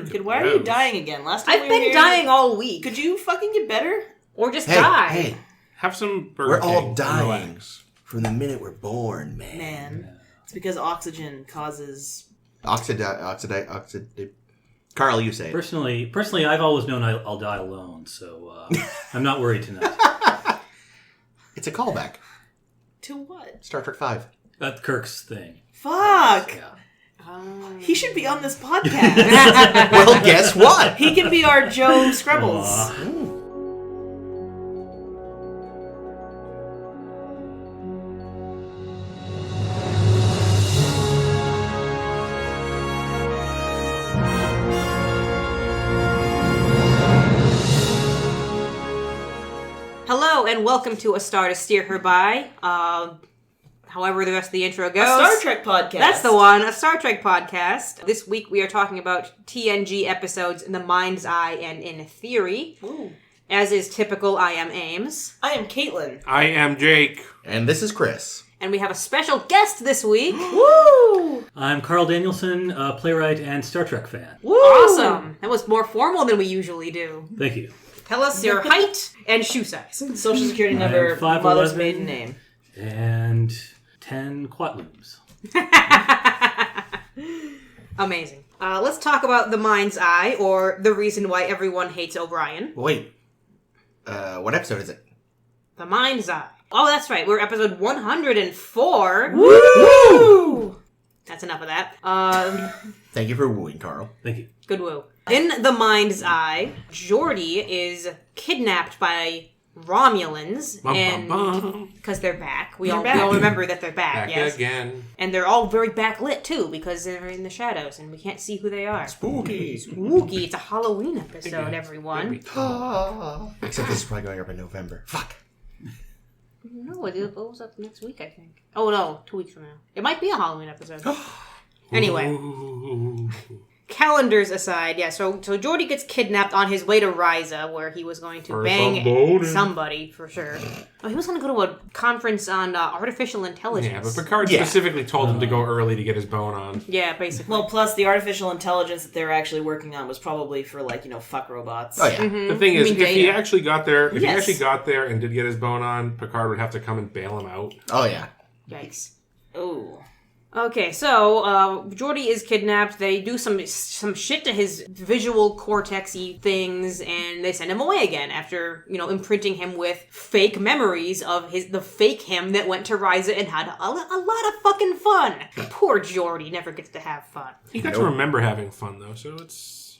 Kid, why are you dying again? Last time I've been dying all week. Could you fucking get better? Or just die. Hey, have some Burger we're King all dying relax. from the minute we're born, man. It's because oxygen causes... Oxidate. Carl, you say it. Personally, I've always known I'll die alone, so I'm not worried tonight. It's a callback. To what? Star Trek V. That's Kirk's thing. Fuck! Yeah. He should be on this podcast. Well, guess what? He can be our Joe Scrubbles. Hello, and welcome to A Star to Steer Her By. However the rest of the intro goes. A Star Trek podcast. That's the one, a Star Trek podcast. This week we are talking about TNG episodes In the Mind's Eye and In Theory. Ooh. As is typical, I am Ames. I am Caitlin. I am Jake. And this is Chris. And we have a special guest this week. Woo! I'm Carl Danielson, playwright and Star Trek fan. Woo! Awesome. That was more formal than we usually do. Thank you. Tell us your height and shoe size. Social security number, 5'11" mother's maiden name. And 10 quatlooms. Amazing. Let's talk about The Mind's Eye, or the reason why everyone hates O'Brien. Wait. What episode is it? The Mind's Eye. Oh, that's right. We're episode 104. Woo! That's enough of that. Thank you for wooing, Carl. Thank you. Good woo. In The Mind's Eye, Geordi is kidnapped by Romulans, and because they're back. We all remember that they're back. Yes, again. And they're all very backlit too because they're in the shadows and we can't see who they are. Spooky. Spooky. It's a Halloween episode, everyone. Except this is probably going up in November. Fuck. No, it goes up next week, I think. Oh no, 2 weeks from now. It might be a Halloween episode. Anyway. Ooh. Calendars aside, yeah, so Geordi gets kidnapped on his way to Ryza, where he was going to bang somebody, for sure. Oh, he was going to go to a conference on artificial intelligence. Yeah, but Picard specifically told him to go early to get his bone on. Yeah, basically. Well, plus the artificial intelligence that they were actually working on was probably for, fuck robots. Oh, yeah. Mm-hmm. The thing is, if he actually got there, and did get his bone on, Picard would have to come and bail him out. Oh, yeah. Yikes. Ooh. Okay, so Geordi is kidnapped. They do some shit to his visual cortex-y things, and they send him away again after, imprinting him with fake memories of the fake him that went to Ryza and had a lot of fucking fun. Poor Geordi never gets to have fun. He got to remember having fun, though, so it's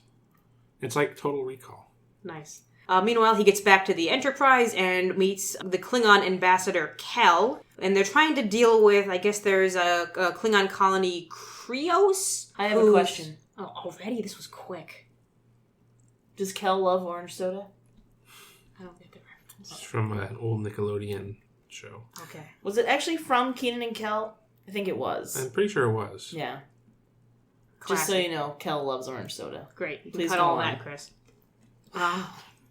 like Total Recall. Nice. Meanwhile, he gets back to the Enterprise and meets the Klingon ambassador, Kel. And they're trying to deal with, I guess there's a Klingon colony, Krios? I have a question. Oh, already? This was quick. Does Kel love orange soda? I don't get the reference. It's from an old Nickelodeon show. Okay. Was it actually from Kenan and Kel? I think it was. I'm pretty sure it was. Yeah. Classic. Just so you know, Kel loves orange soda. Great. Please cut go all on. that, Chris.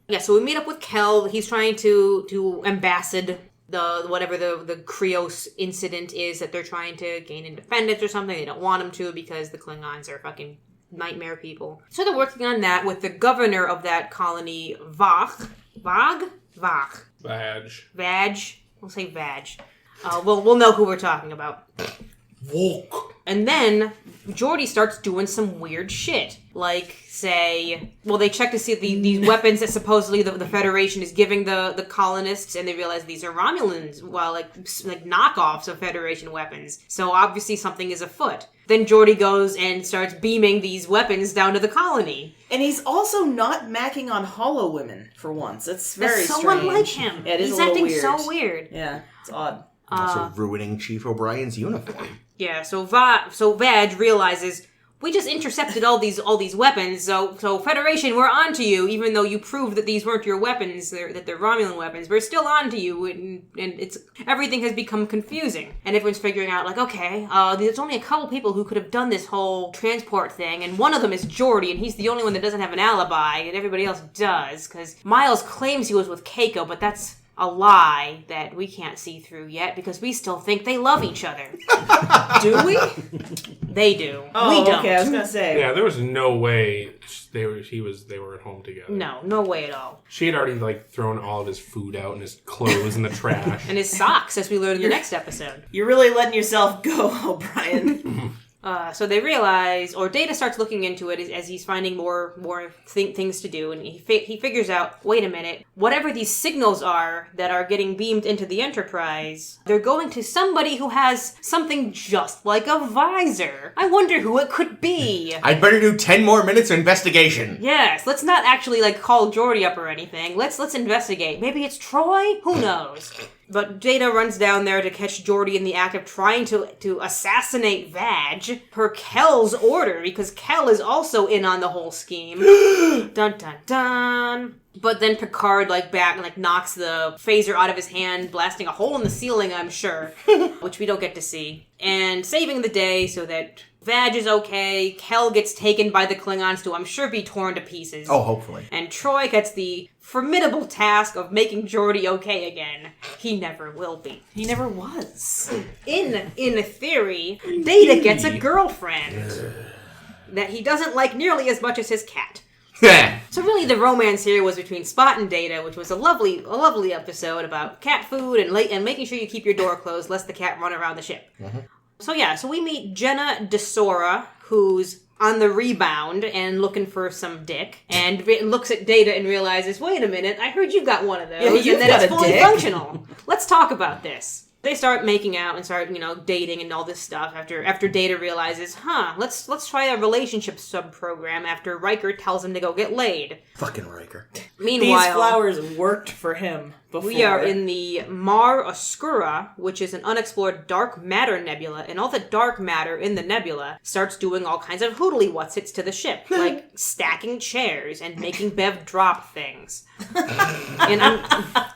Yeah, so we meet up with Kel. He's trying to ambassad the Krios incident is that they're trying to gain independence or something. They don't want him to because the Klingons are fucking nightmare people. So they're working on that with the governor of that colony, Vag. We'll say Vag. We'll know who we're talking about. Walk. And then Geordi starts doing some weird shit. Like, say, they check to see these weapons that supposedly the Federation is giving the colonists, and they realize these are Romulans, like knockoffs of Federation weapons. So obviously something is afoot. Then Geordi goes and starts beaming these weapons down to the colony. And he's also not macking on hollow women, for once. It's very That's so strange. unlike him. Yeah, it is He's a little acting weird. so weird. Yeah, it's odd. Also ruining Chief O'Brien's uniform. Yeah, so Vag realizes, we just intercepted all these weapons, so Federation, we're on to you, even though you proved that these weren't your weapons, that they're Romulan weapons, we're still on to you, and it's everything has become confusing. And everyone's figuring out, okay, there's only a couple people who could have done this whole transport thing, and one of them is Geordi, and he's the only one that doesn't have an alibi, and everybody else does, because Miles claims he was with Keiko, but that's a lie that we can't see through yet because we still think they love each other. Do we? They do. Oh, we don't. okay, I was gonna say. Yeah, there was no way they were at home together. No way at all. She had already thrown all of his food out and his clothes in the trash. And his socks, as we learn in the next episode. You're really letting yourself go, O'Brien. So they realize, or Data starts looking into it as he's finding more things to do, and he figures out, wait a minute, whatever these signals are that are getting beamed into the Enterprise, they're going to somebody who has something just like a visor. I wonder who it could be. I'd better do 10 more minutes of investigation. Yes, let's not actually call Geordi up or anything. Let's investigate. Maybe it's Troy? Who knows? But Data runs down there to catch Geordi in the act of trying to assassinate Vag per Kel's order, because Kel is also in on the whole scheme. Dun dun dun. But then Picard knocks the phaser out of his hand, blasting a hole in the ceiling, I'm sure, which we don't get to see. And saving the day so that Vag is okay, Kel gets taken by the Klingons to, I'm sure, be torn to pieces. Oh, hopefully. And Troy gets the formidable task of making Geordi okay again. He never will be. He never was. In theory, Data gets a girlfriend that he doesn't like nearly as much as his cat. So really the romance here was between Spot and Data, which was a lovely episode about cat food and making sure you keep your door closed lest the cat run around the ship. Mm-hmm. So we meet Jenna DeSora, who's on the rebound and looking for some dick, and looks at Data and realizes, wait a minute, I heard you've got one of those, yeah, and that it's fully functional. Let's talk about this. They start making out and start, dating and all this stuff after Data realizes, let's try a relationship sub-program after Riker tells him to go get laid. Fucking Riker. Meanwhile, these flowers worked for him before. We are in the Mar Oscura, which is an unexplored dark matter nebula, and all the dark matter in the nebula starts doing all kinds of hoodly-whatsits to the ship, like stacking chairs and making Bev drop things. And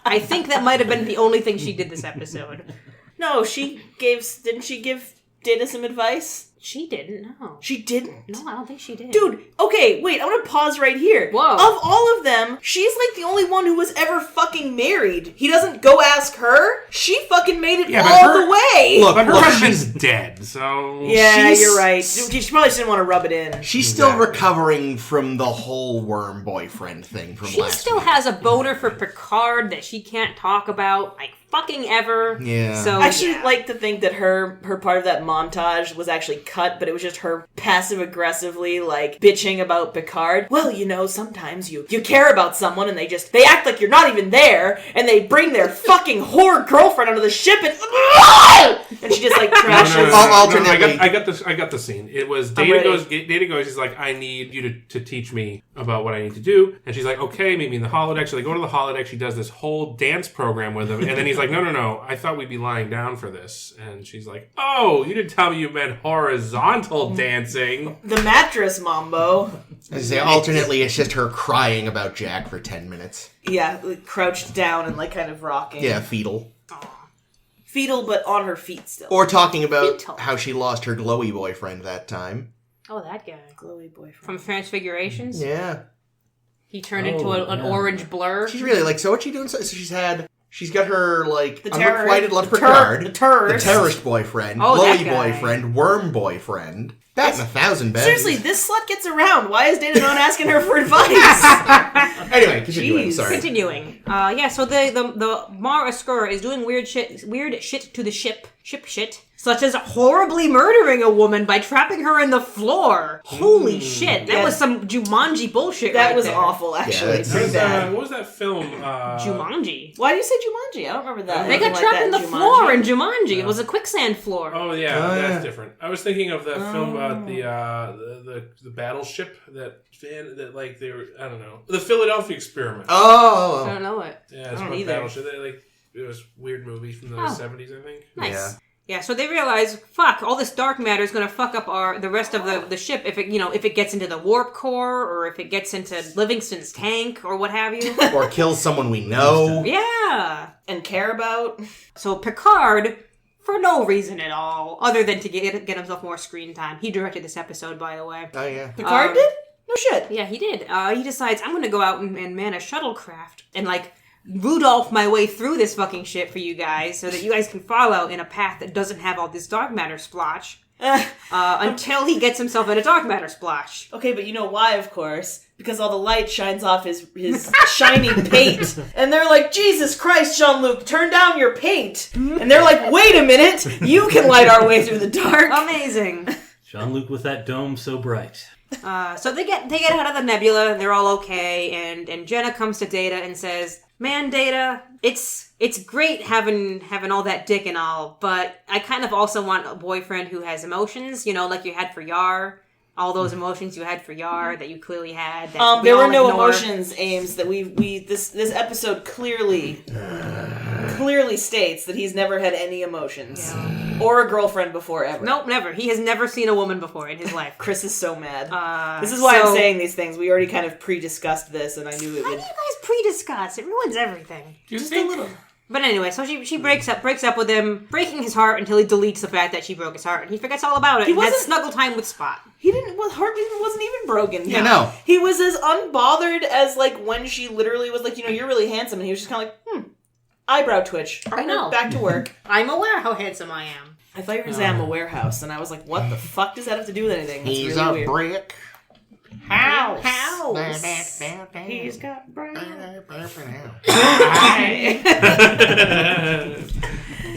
I think that might have been the only thing she did this episode. No, didn't she give Data some advice? She didn't, no. She didn't? No, I don't think she did. Dude, okay, wait, I'm gonna pause right here. Whoa. Of all of them, she's the only one who was ever fucking married. He doesn't go ask her. She fucking made it all the way. Look, but her husband's dead, so... Yeah, you're right. She probably just didn't want to rub it in. She's still recovering from the whole worm boyfriend thing from last week. She still has a boner for Picard that she can't talk about, fucking ever. Yeah. So, I actually like to think that her part of that montage was actually cut, but it was just her passive-aggressively, bitching about Picard. Well, sometimes you care about someone and they act like you're not even there, and they bring their fucking whore girlfriend onto the ship and she just, trashes. Alternately. I got the scene. It was Data goes, he's like, I need you to teach me about what I need to do. And she's like, okay, meet me in the holodeck. So they go to the holodeck. She does this whole dance program with him. And then he's like, no, I thought we'd be lying down for this. And she's like, oh, you didn't tell me you meant horizontal dancing. The mattress mambo. As I say, alternately, it's just her crying about Jack for 10 minutes. Yeah, crouched down and kind of rocking. Yeah, fetal. Fetal, but on her feet still. Or talking about how she lost her glowy boyfriend that time. Oh, that guy. Glowy boyfriend. From Transfigurations? Yeah. He turned into an orange blur. She's really so what's she doing? So she's got her, the unrequited love for Picard. The terrorist boyfriend. Oh, glowy boyfriend. Worm boyfriend. Bat in 1,000 beds. Seriously, this slut gets around. Why is Data not asking her for advice? Anyway, continuing. Sorry. Continuing. So the Mar Oscura is doing weird shit to the ship shit, such as horribly murdering a woman by trapping her in the floor. Holy shit, that was some Jumanji bullshit. That was there. awful, actually. What was that film? Jumanji. Why do you say Jumanji? I don't remember that. They got trapped in the floor in Jumanji. It was a quicksand floor. Oh yeah, that's different. I was thinking of that film about the battleship that they were, I don't know, the Philadelphia Experiment. Oh, I don't know it. Yeah, it's about battleship. It was a weird movie from the 70s, I think. Nice. Yeah, so they realize, fuck, all this dark matter is going to fuck up the rest of the ship if it gets into the warp core, or if it gets into Livingston's tank, or what have you. Or kills someone we know. Yeah. And care about. So Picard, for no reason at all, other than to get himself more screen time. He directed this episode, by the way. Oh, yeah. Picard did? No shit. Yeah, he did. He decides, I'm going to go out and man a shuttlecraft and, Rudolph my way through this fucking shit for you guys so that you guys can follow in a path that doesn't have all this dark matter splotch. Until he gets himself in a dark matter splotch. Okay, but you know why, of course? Because all the light shines off his shiny paint. And they're like, Jesus Christ, Jean-Luc, turn down your paint. And they're like, wait a minute, you can light our way through the dark. Amazing. Jean-Luc with that dome so bright. So they get out of the nebula, and they're all okay, and Jenna comes to Data and says, man, Data, it's great having all that dick and all, but I kind of also want a boyfriend who has emotions, like you had for Yar. All those emotions you had for Yar that you clearly had. That there were no emotions, Ames. That this episode clearly states that he's never had any emotions or a girlfriend before ever. Nope, never. He has never seen a woman before in his life. Chris is so mad. This is why I'm saying these things. We already kind of pre-discussed this, and I knew it Why would. do you guys pre-discuss? It ruins everything. Just a little. But anyway, so she breaks up with him, breaking his heart until he deletes the fact that she broke his heart, and he forgets all about it. He had snuggle time with Spot. His heart wasn't even broken. Yeah, no. He was as unbothered as, like, when she literally was like, you're really handsome, and he was just kind of like, eyebrow twitch. I know. Back to work. I'm aware how handsome I am. I thought you were going to say I'm a warehouse, and I was like, what the fuck does that have to do with anything? That's He's really a weird. brick. House. He's got brown.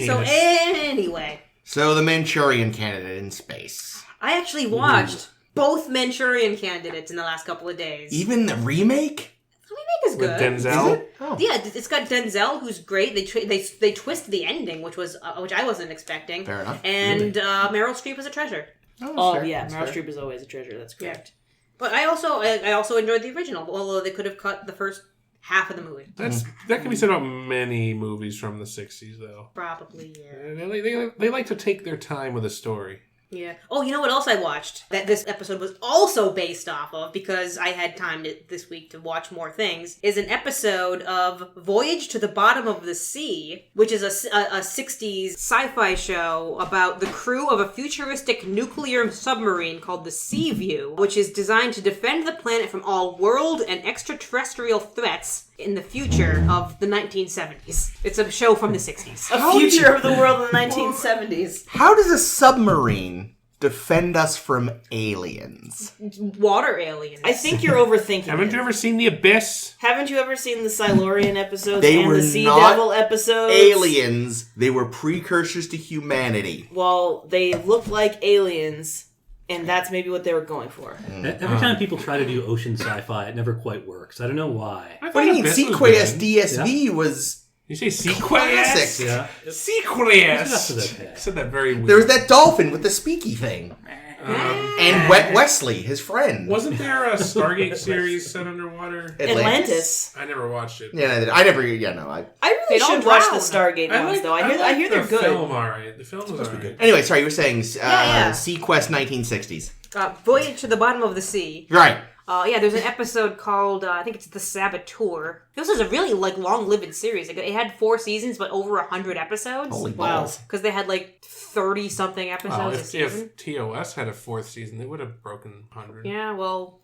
So anyway. So the Manchurian Candidate in space. I actually watched both Manchurian Candidates in the last couple of days. Even the remake? The remake is With good. Denzel? Is it? Oh. Yeah, it's got Denzel, who's great. They twist the ending, which I wasn't expecting. Fair enough. And Meryl Streep is a treasure. Oh, sure. yeah. That's Meryl fair. Streep is always a treasure. That's correct. But I also enjoyed the original, although they could have cut the first half of the movie. That can be said about many movies from the 60s, though. Probably, yeah. They like to take their time with a story. Yeah. Oh, you know what else I watched that this episode was also based off of, because I had time this week to watch more things, is an episode of Voyage to the Bottom of the Sea, which is a 60s sci-fi show about the crew of a futuristic nuclear submarine called the Seaview, which is designed to defend the planet from all world and extraterrestrial threats in the future of the 1970s. It's a show from the 60s. A future of the world in the 1970s. How does a submarine defend us from aliens? Water aliens. I think you're overthinking Haven't it. you ever seen The Abyss? Haven't you ever seen the Silurian episodes They and were the Sea not Devil episodes? Aliens. They were precursors to humanity. Well, they look like aliens, and that's maybe what they were going for. Every time people try to do ocean sci-fi, it never quite works. I don't know why. What do you mean? Sequoias DSV was... You say Sequoias? Classic. Yeah. Sequoias! It's okay. You said that very weird. There was that dolphin with the speaky thing. And Wet Wesley, his friend. Wasn't there a Stargate series set underwater? Atlantis. I never watched it. Yeah, I never... Yeah, no, I... I really They don't should watch drown. the Stargate ones, though. I hear they're the good. film alright. The film was alright. Anyway, sorry, you were saying yeah. Sequest 1960s. Voyage to the Bottom of the Sea. Right. Yeah, there's an episode called, I think it's The Saboteur. This was a really, long-lived series. It had 4 seasons, but over 100 episodes. Holy Wow. balls. Because they had, 30-something episodes a season. If TOS had a 4th season, they would have broken 100. Yeah, well,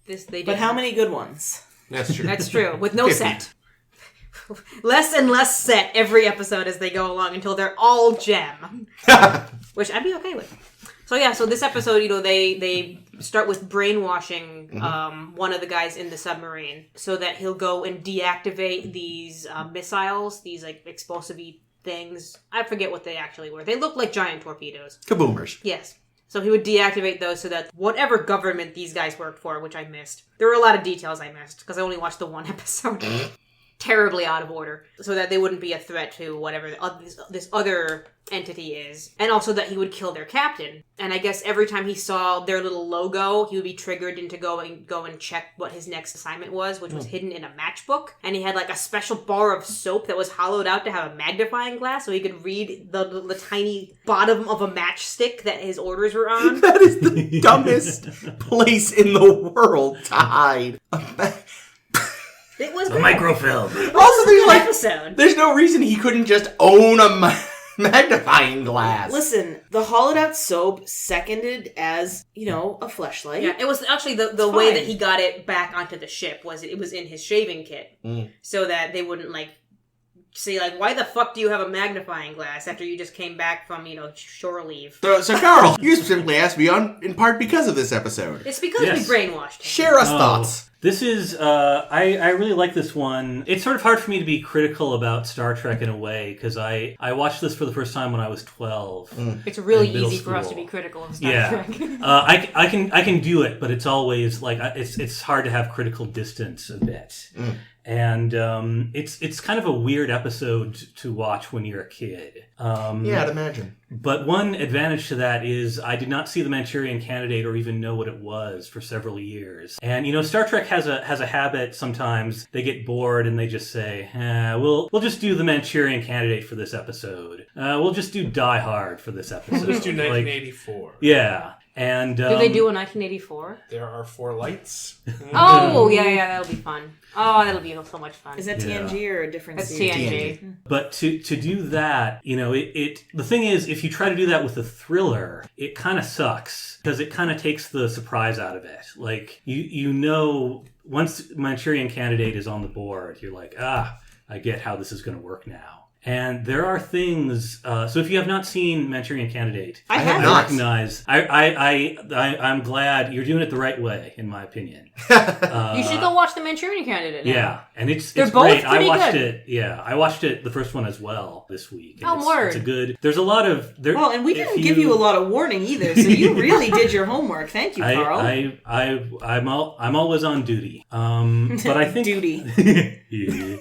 they did. But how many good ones? That's true. That's true, with no 50. set. Less and less set every episode as they go along until they're all gem. Which I'd be okay with. So yeah, so this episode, they start with brainwashing one of the guys in the submarine so that he'll go and deactivate these missiles, these explosive-y things. I forget what they actually were. They look like giant torpedoes. Kaboomers. Yes. So he would deactivate those so that whatever government these guys worked for, which I missed. There were a lot of details I missed because I only watched the one episode. Terribly out of order. So that they wouldn't be a threat to whatever this other entity is. And also that he would kill their captain. And I guess every time he saw their little logo, he would be triggered into go and check what his next assignment was, which was hidden in a matchbook. And he had a special bar of soap that was hollowed out to have a magnifying glass so he could read the tiny bottom of a matchstick that his orders were on. That is the dumbest place in the world to hide. It was A great. microfilm. Also, Episode. there's no reason he couldn't just own a Magnifying glass. Listen, the hollowed out soap seconded as, a fleshlight. Yeah, it was actually the way that he got it back onto the ship was it was in his shaving kit. So that they wouldn't, say, why the fuck do you have a magnifying glass after you just came back from, shore leave? So Carl, you specifically asked me on, in part because of this episode. It's because we brainwashed him. Share us thoughts. This is, I really like this one. It's sort of hard for me to be critical about Star Trek in a way, because I watched this for the first time when I was 12. It's really easy for us to be critical of Star Trek. I can do it, but it's always, it's hard to have critical distance a bit. And it's kind of a weird episode to watch when you're a kid. I'd imagine. But one advantage to that is I did not see The Manchurian Candidate or even know what it was for several years. And Star Trek has a habit sometimes. They get bored and they just say, we'll just do The Manchurian Candidate for this episode. We'll just do Die Hard for this episode. Let's do 1984. Yeah. And do they do a 1984? There are 4 lights. Oh, yeah, that'll be fun. Oh, that'll be so much fun. Is that TNG or a different That's series? TNG. But to do that, the thing is, if you try to do that with a thriller, it kind of sucks because it kind of takes the surprise out of it. Once Manchurian Candidate is on the board, you're like, I get how this is going to work now. And there are things. So if you have not seen Manchurian Candidate, I have not. recognize. I'm glad you're doing it the right way, in my opinion. You should go watch The Manchurian Candidate now. Yeah, and it's both great. pretty I watched good. it. Yeah, I watched it the first one as well this week. And word! It's a good. There's a lot of. Well, and we didn't give you a lot of warning either, so you really did your homework. Thank you, Carl. I'm always on duty. But I think duty. Yeah.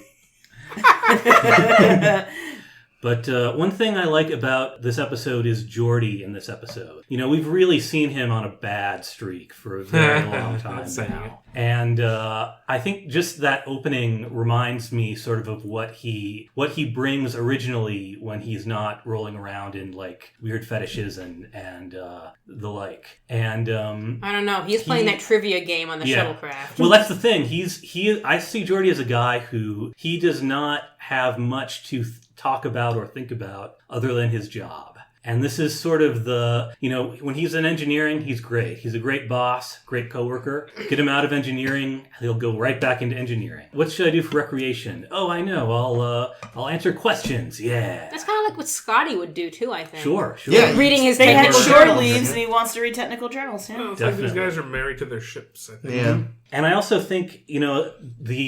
But one thing I like about this episode is Geordi in this episode. We've really seen him on a bad streak for a very long time now. And I think just that opening reminds me sort of what he brings originally when he's not rolling around in weird fetishes and the like. And I don't know. He's playing that trivia game on the shuttlecraft. Well, that's the thing. I see Geordi as a guy who he does not have much to talk about or think about other than his job. And this is sort of when he's in engineering, he's great. He's a great boss, great coworker. Get him out of engineering, he'll go right back into engineering. What should I do for recreation? Oh, I know. I'll answer questions. Yeah. That's kind of like what Scotty would do too, I think. Sure. Yeah, reading his They had technical shore journals. leaves, and he wants to read technical journals. Yeah. Well, it's like these guys are married to their ships, I think. Yeah. And I also think, the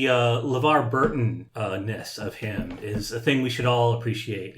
LeVar Burton-ness of him is a thing we should all appreciate.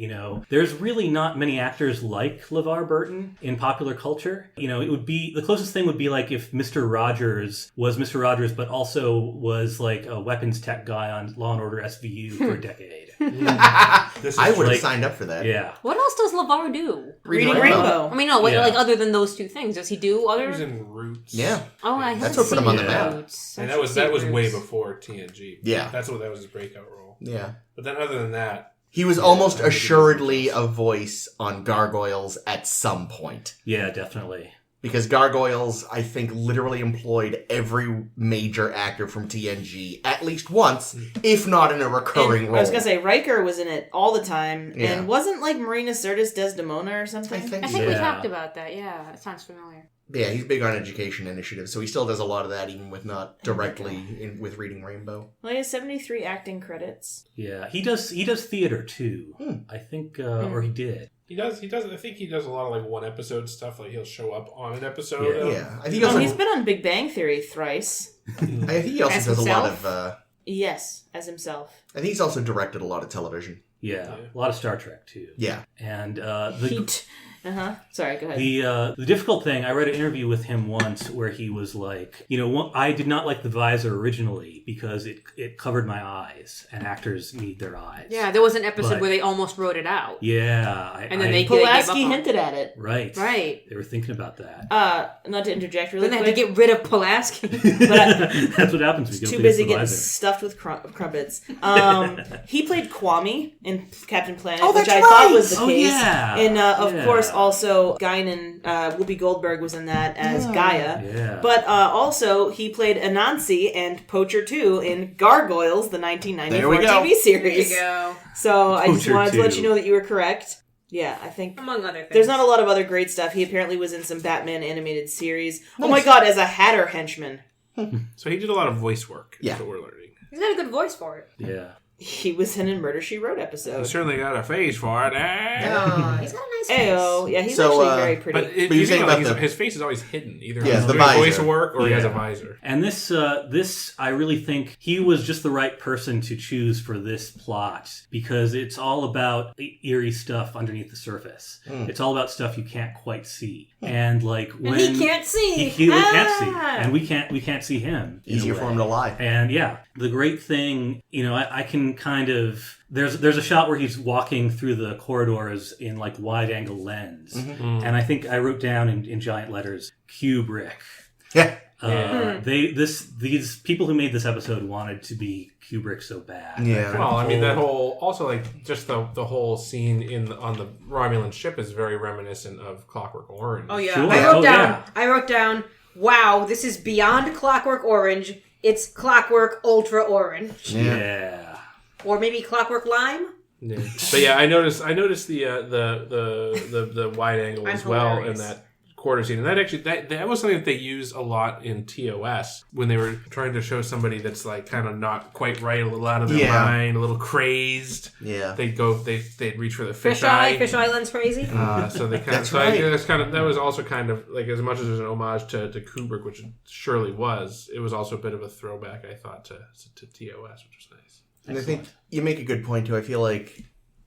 There's really not many actors like LeVar Burton in popular culture. It would be, the closest thing would be like if Mr. Rogers was Mr. Rogers, but also was like a weapons tech guy on Law & Order SVU for a decade. I would have signed up for that. Yeah. What else does LeVar do? Reading Rainbow. I mean, no, other than those two things, does he do He other? was in Roots. Yeah. Oh, I That's haven't what put him on seen the map. Roots. And I that should was see way Roots. before TNG. Yeah. That was his breakout role. Yeah. But then other than that, He was almost assuredly a voice on Gargoyles at some point. Yeah, definitely. Because Gargoyles, I think, literally employed every major actor from TNG at least once, if not in a recurring role. I was going to say, Riker was in it all the time, Yeah. and wasn't Marina Sirtis Desdemona or something? I think I so. think we Yeah. talked about that. Yeah, that sounds familiar. Yeah, he's big on education initiatives, so he still does a lot of that, even with not directly with Reading Rainbow. Well, he has 73 acting credits. Yeah, he does theater too. I think, or he did. he does. I think he does a lot of one episode stuff. He'll show up on an episode. Yeah. Yeah, I think He's been on Big Bang Theory thrice. I think he also As does a lot himself? of. Yes, as himself. I think he's also directed a lot of television. Yeah, a lot of Star Trek too. Yeah. And Heat. Sorry, go ahead. the difficult thing, I read an interview with him once where he was like, I did not like the visor originally because it covered my eyes, and actors need their eyes. Yeah, there was an episode But- where they almost wrote it out. Yeah. And then they gave up Pulaski on it. hinted at it. Right. Right. They were thinking about that. Not to interject really Then they quick. had to get rid of Pulaski. That's what happens when you Too don't busy pay the getting visor. stuffed with crumpets. He played Kwame in Captain Planet, Oh, which that's I thought right! was the Oh, case. yeah. And of Yeah. course, also Guinan, Whoopi Goldberg was in that as Gaia. Yeah. But also, he played Anansi and Poacher 2 in Gargoyles, the 1994 There we go. TV series. There you go. So I just Poacher wanted to let 2. you know that you were correct. Yeah, I think among other things. there's not a lot of other great stuff. He apparently was in some Batman animated series. Nice. Oh my god, as a Hatter henchman. So he did a lot of voice work. Yeah. That's what we're learning. He's got a good voice for it. Yeah. He was in a Murder, She Wrote episode. He certainly got a face for it. Oh, he's got a nice face. Ayo. Yeah, he's actually very pretty. But you're saying about his face is always hidden. Either he's the doing visor. voice work or he has a visor. And this, I really think he was just the right person to choose for this plot because it's all about eerie stuff underneath the surface. It's all about stuff you can't quite see. And like when he can't see, he can't see, and we can't see him. Easier for him to lie. And yeah, the great thing, I can kind of there's a shot where he's walking through the corridors in like wide angle lens, and I think I wrote down in giant letters Kubrick. Yeah. These people who made this episode wanted to be Kubrick so bad. Yeah. Well, I mean that whole also like just the whole scene on the Romulan ship is very reminiscent of Clockwork Orange. Oh yeah, Sure. I wrote down. Wow, this is beyond Clockwork Orange. It's Clockwork Ultra Orange. Yeah. Or maybe Clockwork Lime. Yeah. But yeah, I noticed the wide angle as well in that quarter scene, and that was something that they used a lot in TOS when they were trying to show somebody that's like kind of not quite right, a little out of their mind, a little crazed. Yeah, they'd reach for the fish eye lens crazy. So they kind of that was also kind of like as much as it was an homage to Kubrick, which it surely was. It was also a bit of a throwback, I thought, to TOS, which was nice. And I think you make a good point too. I feel like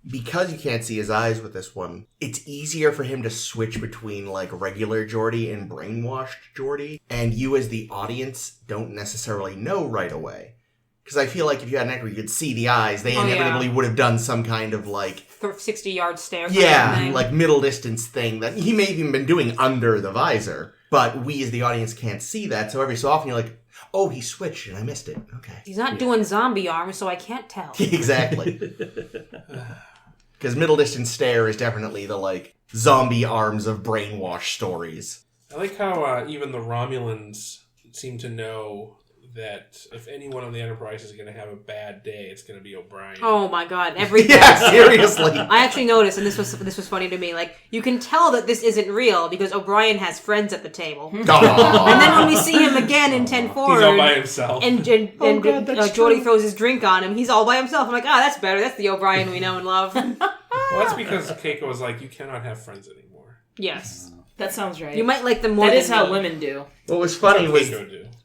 because you can't see his eyes with this one, it's easier for him to switch between like regular Geordi and brainwashed Geordi, and you as the audience don't necessarily know right away. Because I feel like if you had an actor you could see the eyes, they inevitably would have done some kind of like 60-yard stare. Yeah, like middle distance thing that he may have even been doing under the visor, but we as the audience can't see that. So every so often you're like, oh, he switched and I missed it. Okay. He's not doing zombie arms, so I can't tell. Exactly. Because middle distance stare is definitely the like zombie arms of brainwash stories. I like how even the Romulans seem to know that if anyone on the Enterprise is going to have a bad day, it's going to be O'Brien. Oh my god! Every seriously. I actually noticed, and this was funny to me. Like you can tell that this isn't real because O'Brien has friends at the table, and then when we see him again in 10-4, he's all by himself, and Geordi throws his drink on him. He's all by himself. I'm like, that's better. That's the O'Brien we know and love. Well, that's because Keiko was like, you cannot have friends anymore. Yes. That sounds right. You might like them more. That is how women do. What was funny was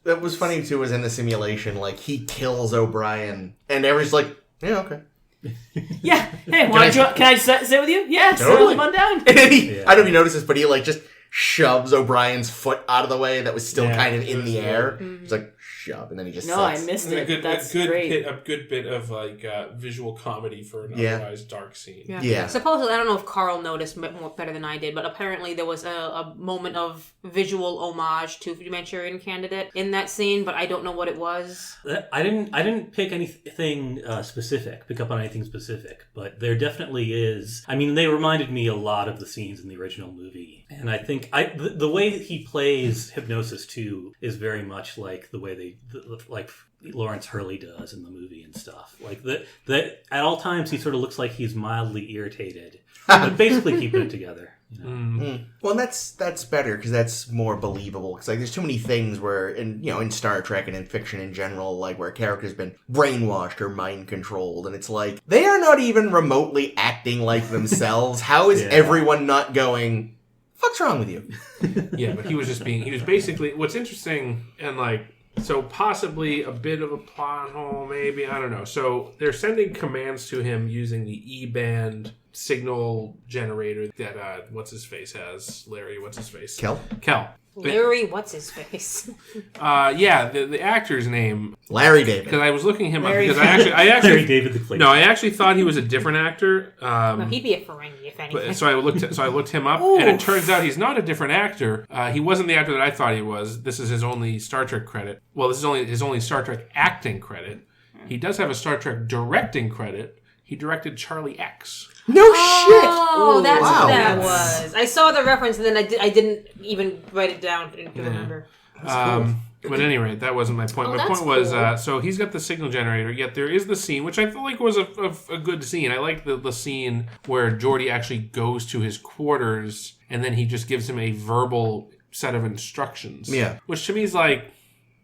that was funny too was in the simulation, like he kills O'Brien, and everyone's like, "Yeah, okay." Yeah. Hey, can I sit with you? Yeah, totally. Come on down. And then I don't know if you noticed this, but he like just shoves O'Brien's foot out of the way that was still kind of in the air. He's like shove, and then he just sits. I missed it. That's great. A good bit of like visual comedy for an otherwise dark scene. Yeah. Supposedly, I don't know if Carl noticed better than I did, but apparently there was a moment of visual homage to Manchurian Candidate in that scene, but I don't know what it was. I didn't pick anything pick up on anything specific, but there definitely is. I mean, they reminded me a lot of the scenes in the original movie, and I think the way that he plays Hypnosis too is very much like the way like Lawrence Hurley does in the movie and stuff. Like that at all times he sort of looks like he's mildly irritated, but basically keeping it together. You know? Well, and that's better because that's more believable. Because like, there's too many things where in Star Trek and in fiction in general, like where a character's been brainwashed or mind controlled, and it's like they are not even remotely acting like themselves. How is everyone not going? What's wrong with you? Yeah, but he was basically what's interesting and like. So possibly a bit of a plot hole, maybe, I don't know. So they're sending commands to him using the E-band signal generator that what's-his-face has. Larry, what's-his-face? Kel. Larry, what's his face? The actor's name. Larry David. Because I was looking him up because I actually Larry David the Clayton. No, I actually thought he was a different actor. No, he'd be a Ferengi if anything. So I looked him up, and it turns out he's not a different actor. He wasn't the actor that I thought he was. This is his only Star Trek credit. Well, this is his only Star Trek acting credit. He does have a Star Trek directing credit. He directed Charlie X. No shit! Oh, that's what that was. I saw the reference and then I didn't even write it down to remember. But at any rate, that wasn't my point. Oh, My that's point was, cool. so he's got the signal generator, yet there is the scene, which I feel like was a good scene. I like the scene where Geordi actually goes to his quarters, and then he just gives him a verbal set of instructions. Yeah. Which to me is like,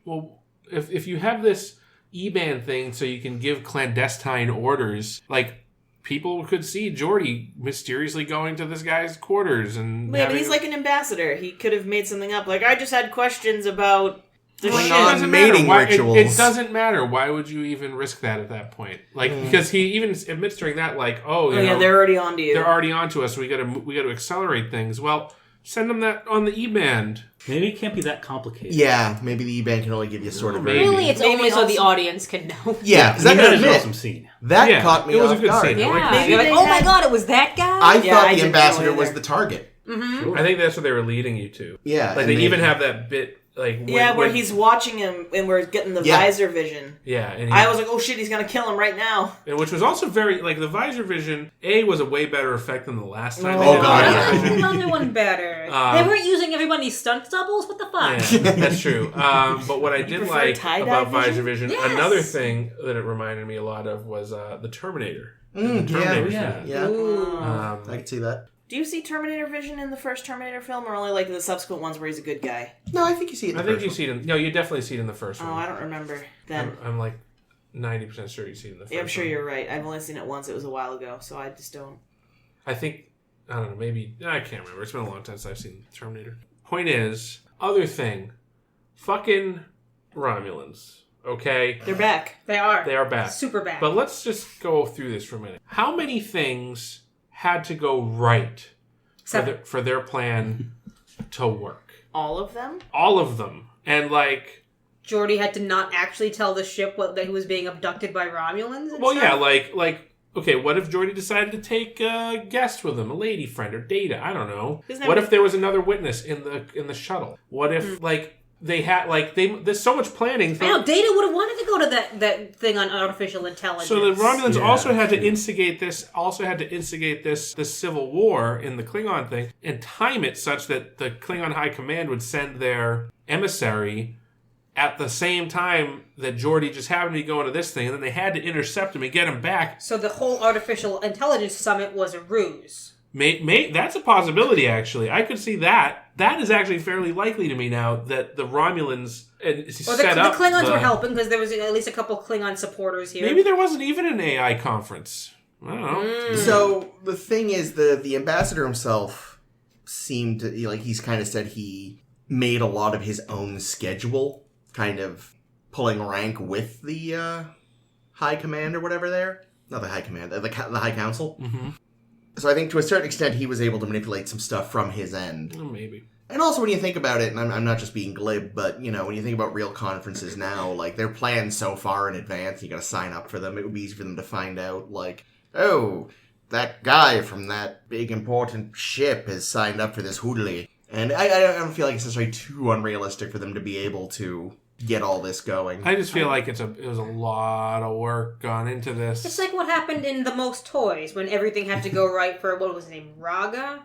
well, if you have this E-band thing so you can give clandestine orders, like, people could see Geordi mysteriously going to this guy's quarters and... Yeah, but he's like an ambassador. He could have made something up. Like, I just had questions about the Well, shit. no, It doesn't mating matter. rituals. It doesn't matter. Why would you even risk that at that point? Like, because he even admits during that, like, you know, yeah, they're already on to you. they're already onto us. We got to accelerate things. Well, send them that on the E-band. Maybe it can't be that complicated. Yeah, maybe the E-band can only give you sort of... Maybe. Really, it's Maybe only so also- the audience can know. Yeah, because I that gotta is an admit, awesome scene. that Yeah, caught me it was off a good guard. scene. Yeah, Maybe you're like, they oh my had- god, it was that guy? I Yeah, thought I the didn't know ambassador either. was the target. I think that's what they were leading you to. Yeah. Like, and they even have that bit, like... where he's watching him and we're getting the Yeah. visor vision. Yeah, and I was like, oh shit, he's gonna kill him right now. and which was also very... Like, the visor vision, was a way better effect than the last time they Oh, did God, visor yeah. vision. Another one better. Um, they weren't using everybody's stunt doubles? What the fuck? Yeah, that's true. But what I did prefer like tie-dye about vision? Visor Vision, Yes. another thing that it reminded me a lot of was the Terminator. The yeah, Terminator yeah. film. Yeah, Ooh. I can see that. Do you see Terminator Vision in the first Terminator film, or only like the subsequent ones where he's a good guy? No, I think you see it in the I think first you one. see it in... No, you definitely see it in the first Oh, one. I don't remember then. I'm like 90% sure you see it in the first one. Yeah, I'm sure you're right. I've only seen it once. It was a while ago, so I just don't. I think... I don't know, maybe... I can't remember. It's been a long time since I've seen Terminator. Point is, other thing, fucking Romulans, okay? They're back. They are. They are back. Super bad. But let's just go through this for a minute. How many things had to go right for their plan to work? All of them? All of them. And like... Geordi had to not actually tell the ship that he was being abducted by Romulans and Well, stuff? yeah, like... Okay, what if Geordi decided to take a guest with him, a lady friend or Data? I don't know. What if there was another witness in the shuttle? What if like they had there's so much planning. I know, Data would have wanted to go to that thing on artificial intelligence. So the Romulans Yeah, also had to true. instigate this civil war in the Klingon thing and time it such that the Klingon High Command would send their emissary at the same time that Geordi just happened to be going to this thing, and then they had to intercept him and get him back. So the whole artificial intelligence summit was a ruse. That's a possibility, actually. I could see that. That is actually fairly likely to me now, that the Romulans Or the set up... Klingons were helping because there was at least a couple Klingon supporters here. Maybe there wasn't even an AI conference. I don't know. So the thing is, the ambassador himself seemed to he's kind of said he made a lot of his own schedule, kind of pulling rank with the high command or whatever there. Not the high command, the high council. Mm-hmm. So I think to a certain extent he was able to manipulate some stuff from his end. Maybe. And also when you think about it, and I'm not just being glib, but when you think about real conferences now, like they're planned so far in advance, you gotta sign up for them. It would be easy for them to find out, like, oh, that guy from that big important ship has signed up for this hoodly. And I don't feel like it's necessarily too unrealistic for them to be able to get all this going. I just feel like it was a lot of work gone into this. It's like what happened in The Most Toys when everything had to go right for, what was his name, Raga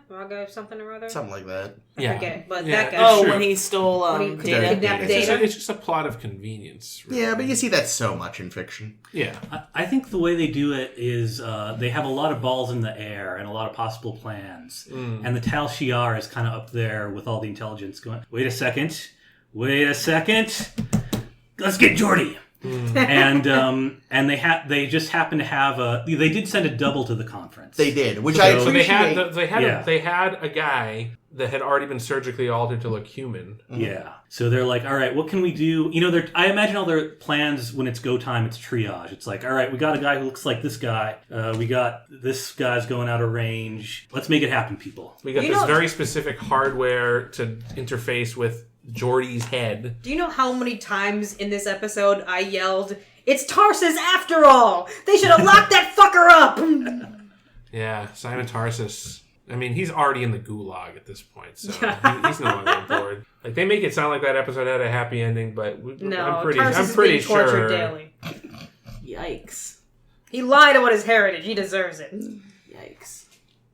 something or other? Something like that. I forget, but Yeah, that it's guy. Oh, true. when he stole When he Data. kidnapped It's Data. just a plot of convenience. Really. Yeah, but you see that so much in fiction. Yeah. I think the way they do it is they have a lot of balls in the air and a lot of possible plans. And the Tal Shiar is kind of up there with all the intelligence going, wait a second, let's get Geordi. And they just happen to have they did send a double to the conference. They did, which I So appreciate. they had a guy that had already been surgically altered to look human. Yeah. So they're like, all right, what can we do? I imagine all their plans when it's go time, it's triage. It's like, all right, we got a guy who looks like this guy. We got this guy's going out of range. Let's make it happen, people. We got You this know- very specific hardware to interface with Geordi's head. Do you know how many times in this episode I yelled, "It's Tarsus after all! They should have locked that fucker up!" Yeah, Simon Tarsus. I mean, he's already in the gulag at this point, so he's no longer on board. Like, they make it sound like that episode had a happy ending, but No, I'm pretty Tarsus is being tortured sure. daily. Yikes. He lied about his heritage. He deserves it. Yikes.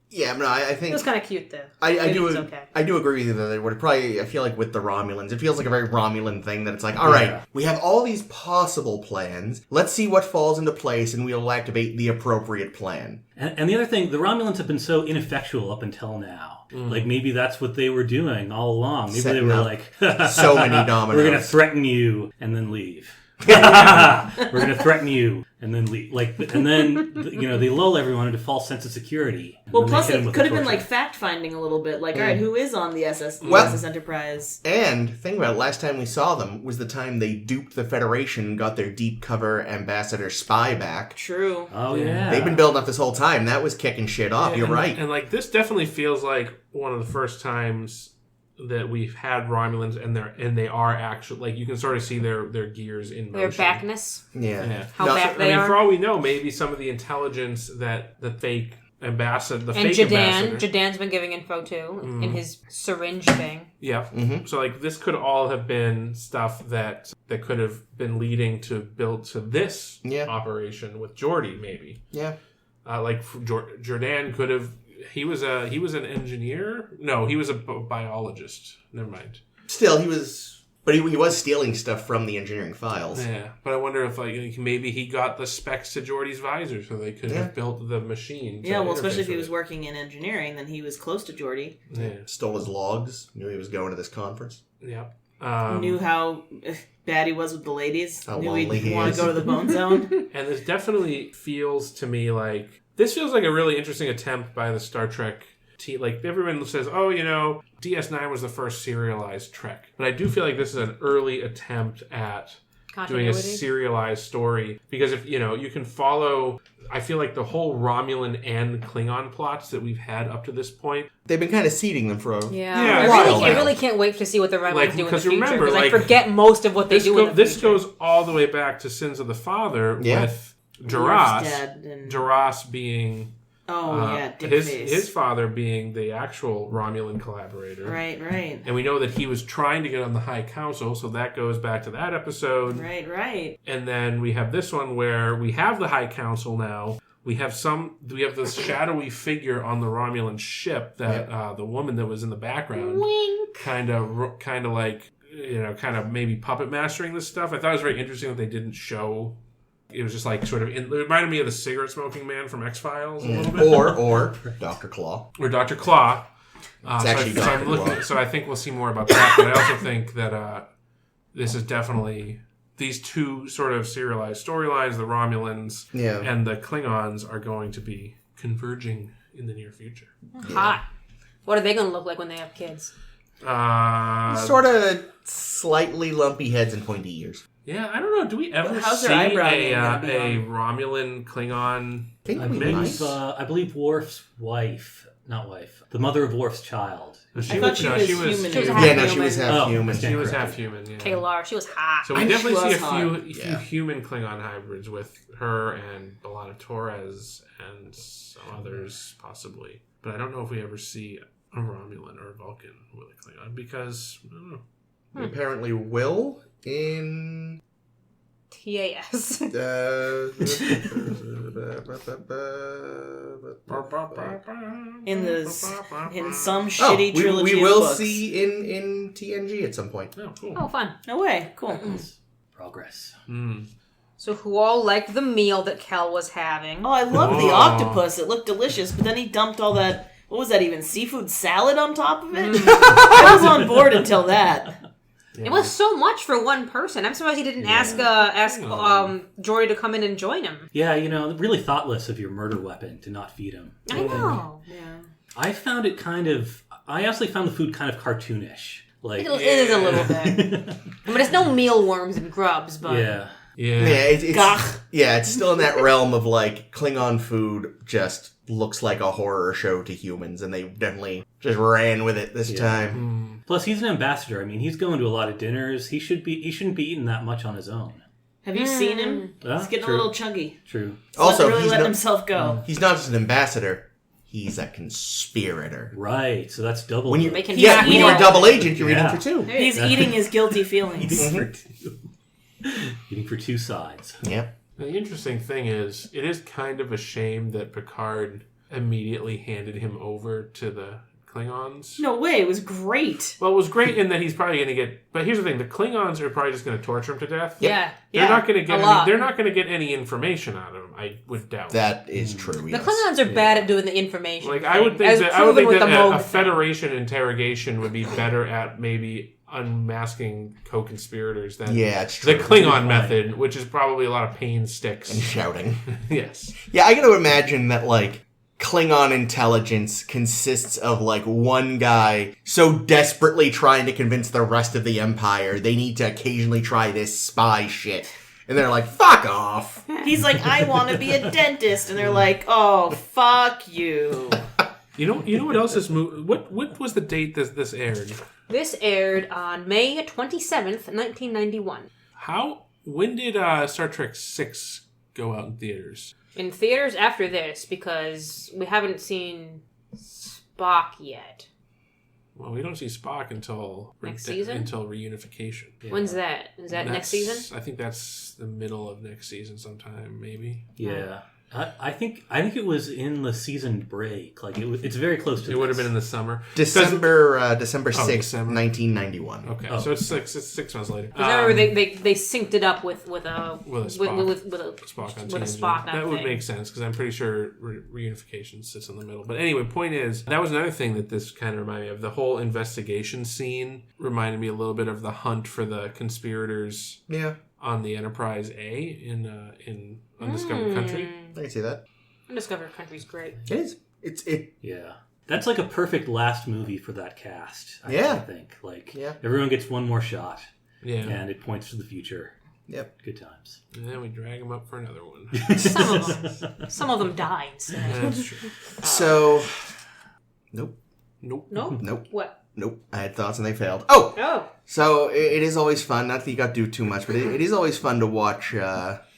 Yeah, no, I think It was kind of cute, though. I do. Okay. I do agree with you that it would probably. I feel like with the Romulans, it feels like a very Romulan thing. That it's like, all right, we have all these possible plans. Let's see what falls into place, and we'll activate the appropriate plan. And the other thing, the Romulans have been so ineffectual up until now. Like, maybe that's what they were doing all along. Maybe Setting they were up like, so many dominoes. We're going to threaten you and then leave. We're going to threaten you and then leave. And then, they lull everyone into false sense of security. Well, plus it could have been like fact-finding a little bit. Like, all right, who is on the USS Enterprise? And think about it, last time we saw them was the time they duped the Federation, got their deep cover ambassador spy back. True. Oh, yeah. They've been building up this whole time. That was kicking shit off. You're right. And like this definitely feels like one of the first times that we've had Romulans, and they are actually, like, you can sort of see their gears in motion. Their backness. Yeah. How back they are. For all we know, maybe some of the intelligence that the fake ambassador, And Jadan's been giving info too in his syringe thing. Yeah. Mm-hmm. So like this could all have been stuff that could have been leading to build to this operation with Geordi, maybe. Yeah. Like Jordan could have. He was an engineer. No, he was a biologist. Never mind. Still, he was stealing stuff from the engineering files. Yeah, but I wonder if maybe he got the specs to Geordi's visor, so they could have built the machine. Yeah, well, especially if he was working in engineering, then he was close to Geordi. Yeah, stole his logs. Knew he was going to this conference. Yeah, knew how bad he was with the ladies. How knew lonely he'd he want is. to go to the Bone Zone. And this definitely feels to me like. This feels like a really interesting attempt by the Star Trek team. Like, everyone says, DS9 was the first serialized Trek. But I do feel like this is an early attempt at doing a serialized story. Because if, you can follow... I feel like the whole Romulan and Klingon plots that we've had up to this point... They've been kind of seeding them for a I really can't wait to see what the Romulans do in the future. Remember, because I forget most of what they do in the future. This goes all the way back to Sins of the Father with... Duras being his father being the actual Romulan collaborator. Right. And we know that he was trying to get on the High Council, so that goes back to that episode. Right. And then we have this one where we have the High Council now. We have this shadowy figure on the Romulan ship that the woman that was in the background kind of like kind of maybe puppet mastering this stuff. I thought it was very interesting that they didn't show. It was just like sort of... It reminded me of the cigarette smoking man from X-Files a little bit. Or Dr. Claw. Or Dr. Claw. It's actually Dr. Claw. So I think we'll see more about that. But I also think that this is definitely... These two sort of serialized storylines, the Romulans and the Klingons, are going to be converging in the near future. Hot. What are they going to look like when they have kids? Sort of slightly lumpy heads and pointy ears. Yeah, I don't know. Do we ever see a Romulan Klingon mix? I believe Worf's the mother of Worf's child. She was human. She was half human. She was half human. Yeah. Kaylar, she was hot. So we definitely see a few human Klingon hybrids with her and B'Elanna Torres and some others possibly. But I don't know if we ever see a Romulan or a Vulcan with a Klingon because I don't know. We apparently will in TAS. In some shitty trilogy. We will of books. see in TNG at some point. Oh, cool. Oh, fun. No way. Cool. Progress. So who all liked the meal that Kel was having? Oh, I love the octopus. It looked delicious, but then he dumped all that. What was that even? Seafood salad on top of it? I was on board until that. Yeah. It was so much for one person. I'm surprised he didn't ask Geordi to come in and join him. Yeah, really thoughtless of your murder weapon to not feed him. I know. Yeah. I found it I actually found the food kind of cartoonish. Like it is a little bit. I mean, it's no mealworms and grubs, but it's still in that realm of like Klingon food just looks like a horror show to humans, and they definitely just ran with it this time. Plus, he's an ambassador. I mean, he's going to a lot of dinners. He shouldn't be eating that much on his own. Have you seen him? He's getting a little chunky. True. He's also, really letting himself go. He's not just an ambassador. He's a conspirator. Right. So that's double. When you're a double agent, you're eating for two. He's eating his guilty feelings. Eating for two sides. Yep. The interesting thing is, it is kind of a shame that Picard immediately handed him over to the Klingons. No way, it was great. Well, it was great in that he's probably going to get... But here's the thing, the Klingons are probably just going to torture him to death. Yeah. They're not going to get a lot. they're not going to get any information out of him, I would doubt. That is true. The Klingons are bad at doing the information. Like, thing, I would think as that proven with the a Moog Federation interrogation would be better at maybe unmasking co-conspirators than it's true. the Klingon method, which is probably a lot of pain sticks. And shouting. Yes. Yeah, I gotta imagine that, like, Klingon intelligence consists of, like, one guy so desperately trying to convince the rest of the Empire they need to occasionally try this spy shit. And they're like, fuck off. He's like, I want to be a dentist. And they're like, oh, fuck you. You know what else is what was the date this aired? This aired on May 27th, 1991. When did Star Trek 6 go out in theaters? In theaters after this, because we haven't seen Spock yet. Well, we don't see Spock until next season? Until reunification. Yeah. When's that? Is that next season? I think that's the middle of next season sometime, maybe. Yeah. I think it was in the season break. Like it's very close to. It would have been in the summer. December 6th, December. 1991. Okay, so it's 6 months later. Because I remember they synced it up with a Spock. With a Spock on TNG. That would make sense because I'm pretty sure reunification sits in the middle. But anyway, point is that was another thing that this kind of reminded me of. The whole investigation scene reminded me a little bit of the hunt for the conspirators. Yeah. On the Enterprise A in Undiscovered Country. I can see that. Undiscovered Country's great. It is. Yeah. That's like a perfect last movie for that cast. I think. Like, everyone gets one more shot. Yeah. And it points to the future. Yep. Good times. And then we drag them up for another one. Some of them die instead. That's true. So, nope. What? Nope. I had thoughts and they failed. Oh! So, it is always fun, not that you got to do too much, but it is always fun to watch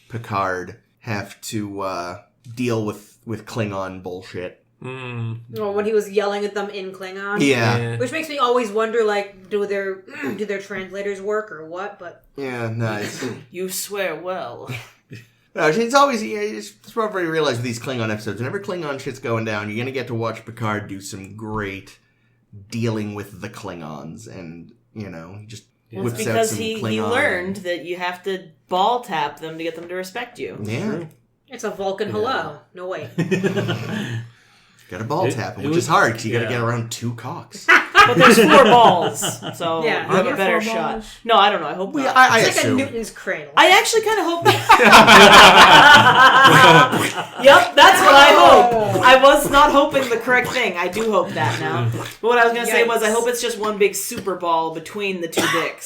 Picard have to deal with Klingon bullshit. Well, when he was yelling at them in Klingon. Yeah. Which makes me always wonder, like, do their translators work or what? But yeah, nice. You swear well. No, it's always, it's what I realize with these Klingon episodes. Whenever Klingon shit's going down, you're going to get to watch Picard do some great dealing with the Klingons and, just it's because he learned that you have to ball tap them to get them to respect you. Yeah. It's a Vulcan hello. No, wait. Got to ball tap him, which is hard because you got to get around 2 cocks. But there's 4 balls, so you have a there better 4 shot. balls? No, I don't know. I hope not. It's like a Newton's cradle. I actually kind of hope Yep, that's what I hope. I was not hoping the correct thing. I do hope that now. But what I was going to say was I hope it's just one big super ball between the 2 dicks.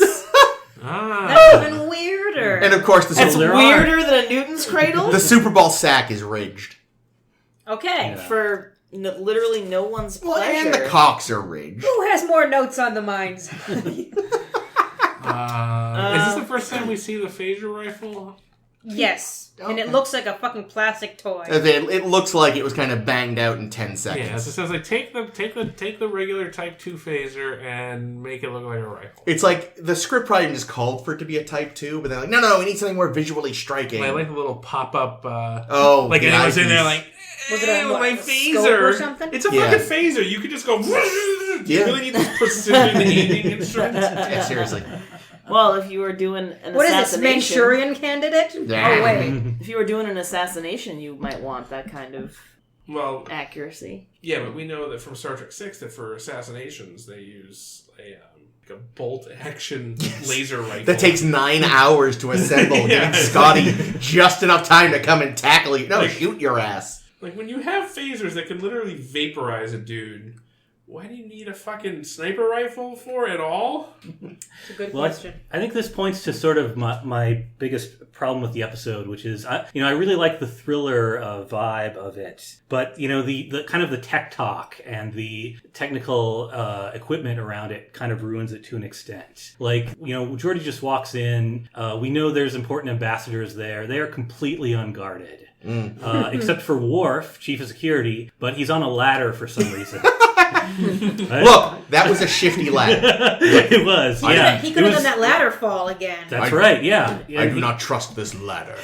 That's even weirder. And of course, That's weirder than a Newton's cradle? The Super Bowl sack is rigged. Okay. For literally no one's pleasure. And the cocks are rigged. Who has more notes on the minds? Is this the first time we see the phaser rifle? Yes. And it looks like a fucking plastic toy. It looks like it was kind of banged out in 10 seconds. Yeah, so it says like take the regular Type 2 phaser and make it look like a rifle. It's like the script probably just called for it to be a Type 2, but they're like, no, we need something more visually striking. I like the little pop-up like anyone's in there like, was it a my phaser phaser or something? It's a fucking phaser. You could just go. You really need this precision aiming instructions. Yeah, seriously. Well, if you were doing an what assassination... is this, Manchurian Candidate? Yeah. Oh, wait. If you were doing an assassination, you might want that kind of accuracy. Yeah, but we know that from Star Trek 6 that for assassinations they use a bolt-action laser rifle. That takes 9 hours to assemble, giving Scotty just enough time to come and tackle you. No, shoot your ass. Like, when you have phasers that can literally vaporize a dude, why do you need a fucking sniper rifle for at all? It's a good question. I think this points to sort of my biggest problem with the episode, which is, I really like the thriller vibe of it, but, the kind of the tech talk and the technical equipment around it kind of ruins it to an extent. Like, Geordi just walks in, we know there's important ambassadors there, they are completely unguarded. Except for Worf, chief of security, but he's on a ladder for some reason. Look, that was a shifty ladder. It was. Yeah, He could have done that ladder fall again. That's right. Yeah. I do not trust this ladder.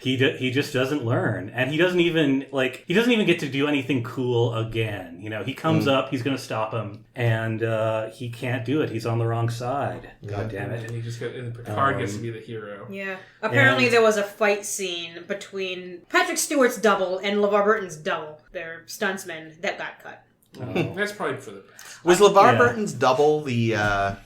He just doesn't learn, and he doesn't even get to do anything cool again. You know, he comes up, he's going to stop him, and he can't do it. He's on the wrong side. God damn it! And Picard gets to be the hero. Yeah. Apparently there was a fight scene between Patrick Stewart's double and LeVar Burton's double, their stuntsman, that got cut. That's probably for the best. Was LeVar Burton's double the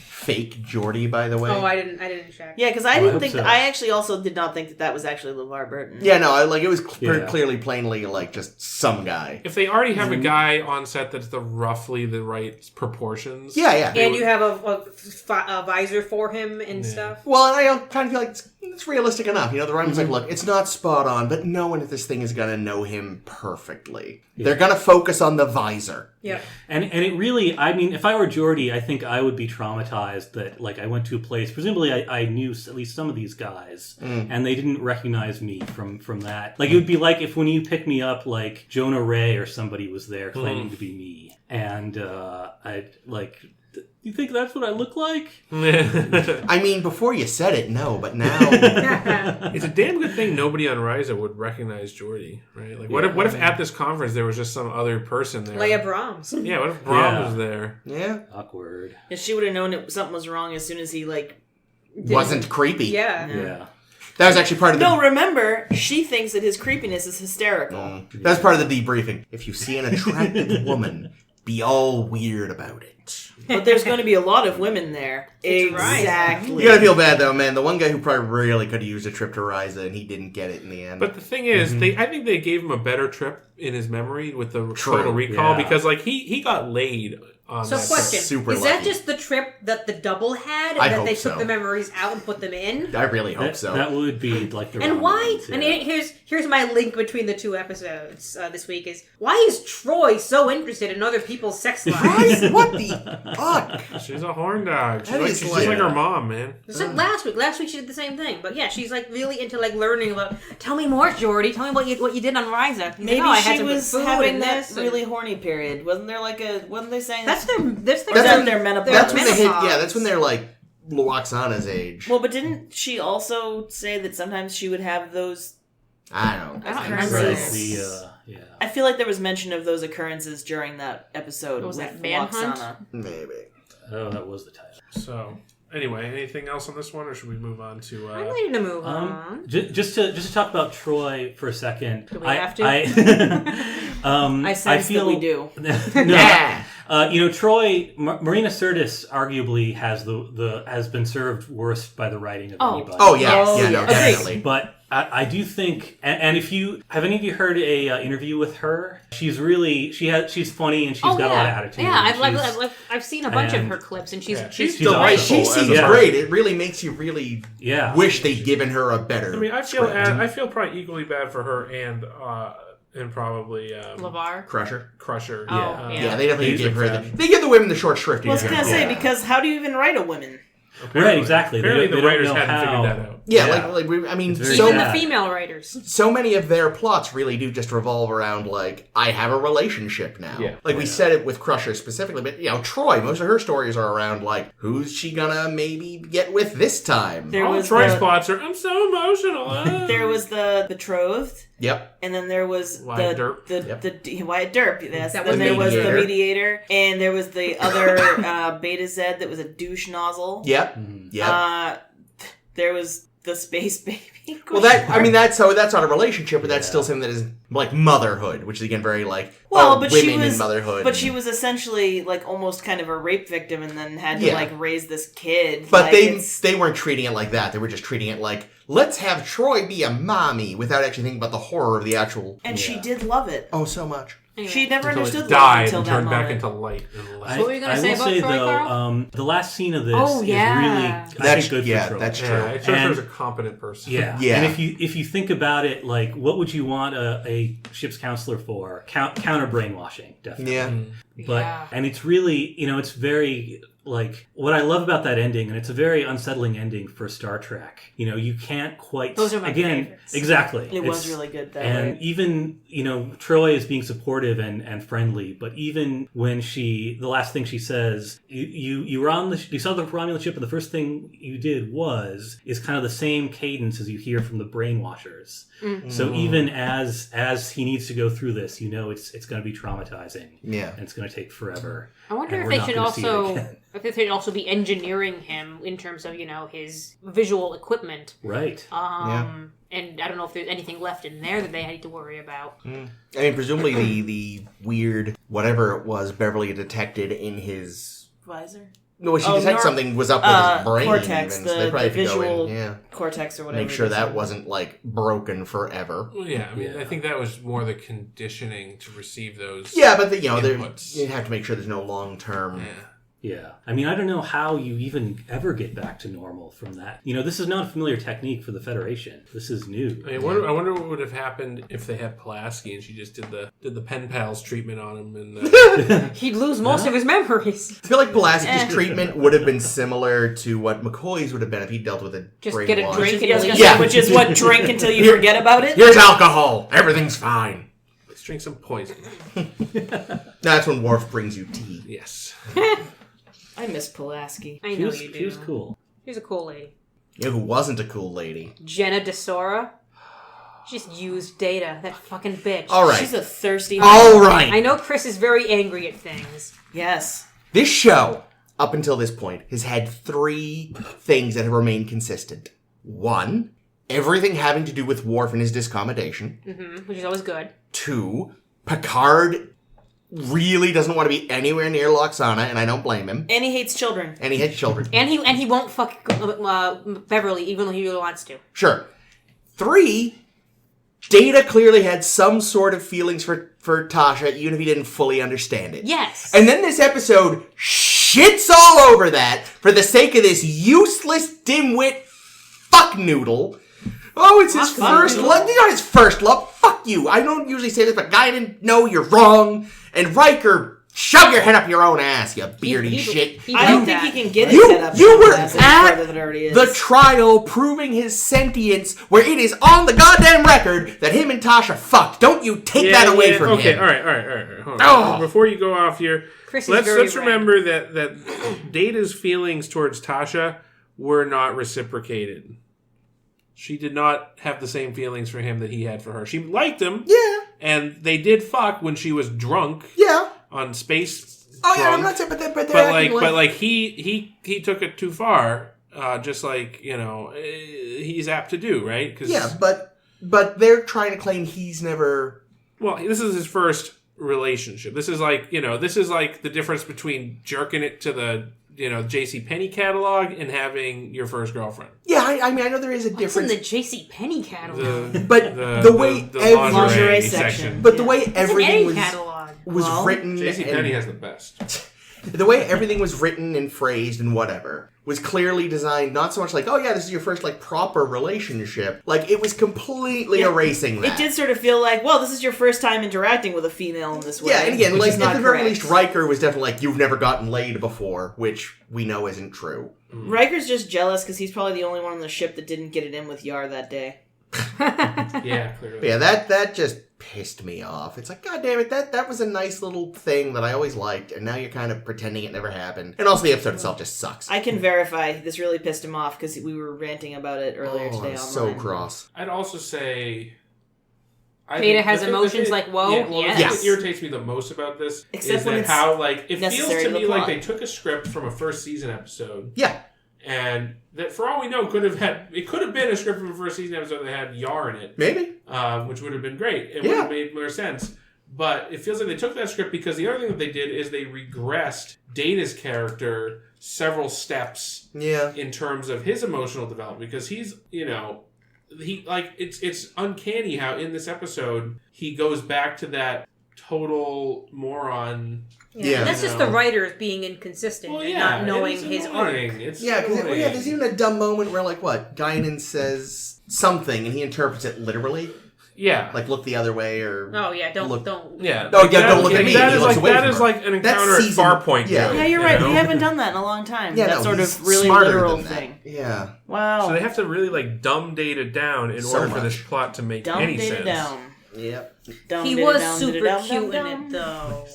fake Geordie, by the way? Oh, I didn't check. Yeah, because I didn't think so. I actually also did not think that was actually LeVar Burton. Yeah, no, it was clearly, plainly, like, just some guy. If they already have a guy on set that's roughly the right proportions. Yeah. And you have a visor for him and stuff. Well, and I kind of feel like it's realistic enough. You know, the writing's like, look, it's not spot on, but no one at this thing is going to know him perfectly. Yeah. They're going to focus on the visor. Yeah. And it really, I mean, if I were Geordie, I think I would be traumatized that, like, I went to a place, presumably I knew at least some of these guys, and they didn't recognize me from that. Like, it would be like if when you pick me up, like, Jonah Ray or somebody was there claiming to be me. And I'd, like... You think that's what I look like? I mean, before you said it, no, but now... It's a damn good thing nobody on Risa would recognize Geordie, right? Like, what if at this conference there was just some other person there? Leia Brahms. Yeah, what if Brahms was there? Yeah. Awkward. Yeah, she would have known something was wrong as soon as he, like... Wasn't creepy. Yeah. That was actually part of the... No, remember, she thinks that his creepiness is hysterical. That was part of the debriefing. If you see an attractive woman, be all weird about it. But there's going to be a lot of women there. Exactly. You gotta feel bad, though, man. The one guy who probably really could have used a trip to Risa, and he didn't get it in the end. But the thing is, I think they gave him a better trip in his memory with the Total Recall, because, like, he got laid on So that. question, Super is lucky. that just the trip that the double had, I that hope they took so. the memories out and put them in? I really hope so. That would be like the And wrong why? ones, yeah. And here's my link between the two episodes this week is why is Troy so interested in other people's sex lives? Right? What the fuck? She's a horn dog. That is She's like- just like her mom, man. It's like last week. Last week she did the same thing, but yeah, she's like really into like learning about. Tell me more, Geordie. Tell me what you did on Risa. Maybe I had she some was food having and that this and- really horny period. Wasn't there like wasn't they saying... That's their menopause. That's when they hit. menopause. Yeah, that's when they're like Loxana's age. Well, but didn't she also say that sometimes she would have those... I don't. I don't think remember. so. Yeah. I feel like there was mention of those occurrences during that episode. What was with that, Manhunt? Loxana. Maybe. Oh, that was the title. So, anyway, anything else on this one, or should we move on to... I'm ready to move on. Just to talk about Troy for a second. Do we have to? I sense that we do. No, Troy, Marina Sirtis arguably has been served worst by the writing of anybody. Oh yeah, Oh, yeah, no, yeah. definitely. But I do think, and if you have any of you heard a interview with her, she's funny and she's got a lot of attitude. Yeah, I've seen a bunch of and- her clips, and she's she's She delightful. seems Yeah. great. It really makes you really Yeah. wish they'd given her a better. I mean, I feel probably equally bad for her and probably LeVar. Crusher. Crusher. Oh, Yeah, they definitely He's give her McFadden. they give the women the short shrift. Well, I was in going to general. say, because how do you even write a woman? Right, exactly. Apparently, They the don't writers know hadn't how. figured that out. Yeah, Yeah. I mean, It's very so Even sad. the female writers. so many of their plots really do just revolve around like I have a relationship now. Yeah. Like we said it with Crusher specifically, but Troy, most of her stories are around like who's she gonna maybe get with this time. There All was Troy's the, plots are, I'm so emotional. there was the betrothed, Yep. and then there was Wyatt the Derp. the Wyatt Derp. Yes. That Then was there was the mediator. mediator, and there was the other Beta Z that was a douche nozzle. Yep. Yep. There was the space baby. Well, that's not a relationship, but that's still something that is like motherhood, which is again very like but she women was in motherhood. But she was essentially like almost kind of a rape victim, and then had to Yeah. like raise this kid. But like, they weren't treating it like that. They were just treating it like let's have Troy be a mommy without actually thinking about the horror of the actual. and she did love it. Oh, so much. Anyway. She never Until understood it love died until and that turned back moment. into light and light. What were you gonna I say will about say Troy, though, Carl? the last scene of this Oh, is yeah. really, I think, good for Troy. That's true. Yeah, Crusher's a And- competent person. Yeah. Yeah. And if you think about it, like, what would you want a ship's counselor for? Counter brainwashing, definitely. Yeah. But Yeah. and it's really, it's very like, what I love about that ending, and it's a very unsettling ending for Star Trek, you know, you can't quite... Those are my favorites. Exactly. It was really good that And way. even, you know, Troy is being supportive and friendly, but even when the last thing she says, you were on you saw the Romulan ship, and the first thing you did is kind of the same cadence as you hear from the brainwashers. So even as he needs to go through this, you know, it's going to be traumatizing. Yeah. And it's going to take forever. I wonder if they should also be engineering him in terms of, you know, his visual equipment. Right. And I don't know if there's anything left in there that they need to worry about. I mean, presumably the weird whatever it was Beverly detected in his Visor? No, when she detected something was up with his brain. Cortex, even, so they probably the had to visual go in, cortex or whatever. make sure that wasn't like broken forever. Well, yeah, I mean, I think that was more the conditioning to receive those. Yeah, but you have to make sure there's no long term. Yeah. I mean, I don't know how you even ever get back to normal from that. You know, this is not a familiar technique for the Federation. This is new. I wonder what would have happened if they had Pulaski and she just did the pen pals treatment on him. And He'd lose most of his memories. I feel like Pulaski's treatment would have been similar to what McCoy's would have been if he dealt with a Just brainwash. get a drink Which is what, drink until you forget about it? Here's alcohol. Everything's fine. let's drink some poison. That's when Worf brings you tea. Yes. I miss Pulaski. I know you do. She was cool. She was a cool lady. You know who wasn't a cool lady? Jenna DeSora. She just used Data, that fucking bitch. All right. She's a thirsty... All right. I know Chris is very angry at things. Yes. This show, up until this point, has had 3 things that have remained consistent. 1, everything having to do with Worf and his discommodation. Which is always good. 2, Picard really doesn't want to be anywhere near Loxana, and I don't blame him. And he hates children. And he hates children. And he won't fuck Beverly, even though he really wants to. Sure. 3, Data clearly had some sort of feelings for Tasha, even if he didn't fully understand it. Yes. And then this episode shits all over that for the sake of this useless dimwit fuck noodle. Oh, it's his first love. Not his first love. Fuck you. I don't usually say this, but Guy didn't know you're wrong. And Riker, shove your head up your own ass, you beardy shit. I don't think he can get his head up. You were as at further than it already is. the trial proving his sentience, where it is on the goddamn record that him and Tasha fucked. Don't you take that away from him. Okay, all right. Hold on. Before you go off here, Chris is let's very remember that Data's feelings towards Tasha were not reciprocated. She did not have the same feelings for him that he had for her. She liked him. Yeah. And they did fuck when she was drunk. Yeah. On space. Oh drunk. yeah, I'm not saying, but he took it too far. Just like, you know, he's apt to do, right? Cause, yeah, but they're trying to claim he's never. Well, this is his first relationship. This is like the difference between jerking it to the, you know, JCPenney catalog and having your first girlfriend. Yeah, I mean, I know there is a difference. What's in the JCPenney catalog? But the way the lingerie section. But the way everything was written, JCPenney has the best. The way everything was written and phrased and whatever was clearly designed not so much like, oh yeah, this is your first like proper relationship. Like it was completely erasing that. It did sort of feel like, well, this is your first time interacting with a female in this way. Yeah, and again, like at the very correct. least, Riker was definitely like, you've never gotten laid before, which we know isn't true. Riker's just jealous because he's probably the only one on the ship that didn't get it in with Yar that day. Yeah, clearly. But yeah, that just pissed me off. It's like, god damn it, that was a nice little thing that I always liked, and now you're kind of pretending it never happened. And also the episode itself just sucks. I can verify this really pissed him off because we were ranting about it earlier today online. So cross. I'd also say Data has emotions like, whoa, yes. yes. What irritates me the most about this Except is when that it's how, like, it feels necessary to to the me like plot. they took a script from a first season episode. Yeah. And that, for all we know, could have been a script from a first season episode that had Yar in it. Maybe. Which would have been great. It would have made more sense. But it feels like they took that script because the other thing that they did is they regressed Data's character several steps in terms of his emotional development. Because he's, you know, it's uncanny how in this episode he goes back to that total moron. Yeah, that's just the writers being inconsistent and not knowing his arc. Because there's even a dumb moment where, like, what? Guinan says something and he interprets it literally. Yeah. Like, look the other way or... Oh, yeah, don't. Yeah. No, don't look at me. That He is looks away from that is her. like an encounter at Farpoint. Yeah. Yeah, you're right. We haven't done that in a long time. Yeah, that no, sort he's of really smarter literal than that. thing. Yeah. Wow. So they have to really like dumb Data down in So order for much. this plot to make Dumb any Data sense. down. Yep. Dumb He data was down, super data down, cute dum, in dum. it, though.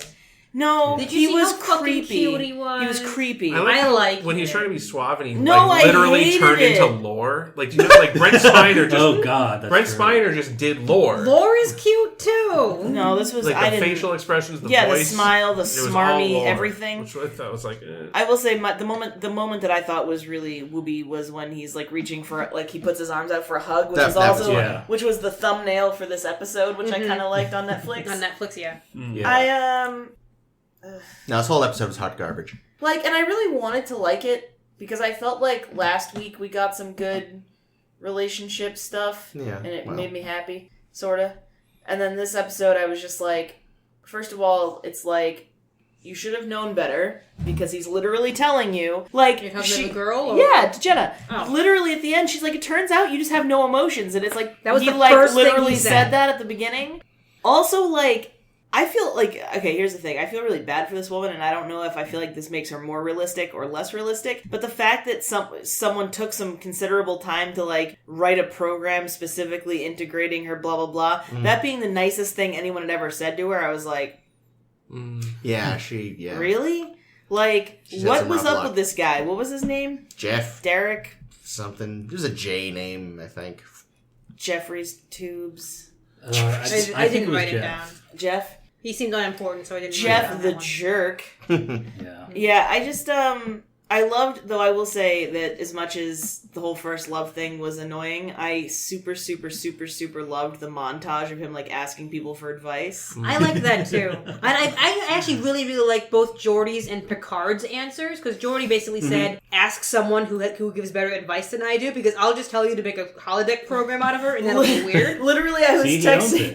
No, Did you he see was how fucking creepy. cute he was? He was creepy. I like when he was it. trying to be suave and he No, like, I literally hated turned it. into lore. Like, you know, like Brent Spiner just. Oh God, that's Brent true. Spiner just did lore. Lore is cute, too. No, this was Like I the didn't. facial expressions, the Yeah, voice. the smile, the it was all smarmy, lore, everything. Which I thought was like. I will say the moment that I thought was really whoopee was when he's like reaching for like he puts his arms out for a hug, which That was was also yeah. which was the thumbnail for this episode, which I kind of liked on Netflix. On Netflix, yeah. Yeah. No, this whole episode was hot garbage. Like, and I really wanted to like it because I felt like last week we got some good relationship stuff, Yeah, and it well. made me happy, sorta. And then this episode, I was just like, first of all, it's like you should have known better because he's literally telling you, like, You're talking to the girl? Or? yeah, to Jenna. Oh. Literally at the end, she's like, it turns out you just have no emotions, and it's like That was he the like first thing literally he said said. that at the beginning. Also, like, I feel like, okay, here's the thing. I feel really bad for this woman, and I don't know if I feel like this makes her more realistic or less realistic, but the fact that someone took some considerable time to, like, write a program specifically integrating her blah, blah, blah, that being the nicest thing anyone had ever said to her, I was like, Yeah, yeah. really? Like, She's had what some was rough up luck. with this guy? What was his name? Jeff Derek? something. It was a J name, I think. Jeffrey's Tubes? I think didn't was write it Jeff. down. Jeff? He seemed unimportant, so I didn't write it Jeff down the that one. jerk. Yeah. Yeah, I just, I loved, though I will say that as much as the whole first love thing was annoying, I super loved the montage of him, like, asking people for advice. I like that too. And I actually really like both Geordie's and Picard's answers, because Geordie basically said, ask someone who gives better advice than I do, because I'll just tell you to make a holodeck program out of her, and that'll be weird. Literally, I was See, he owns texting,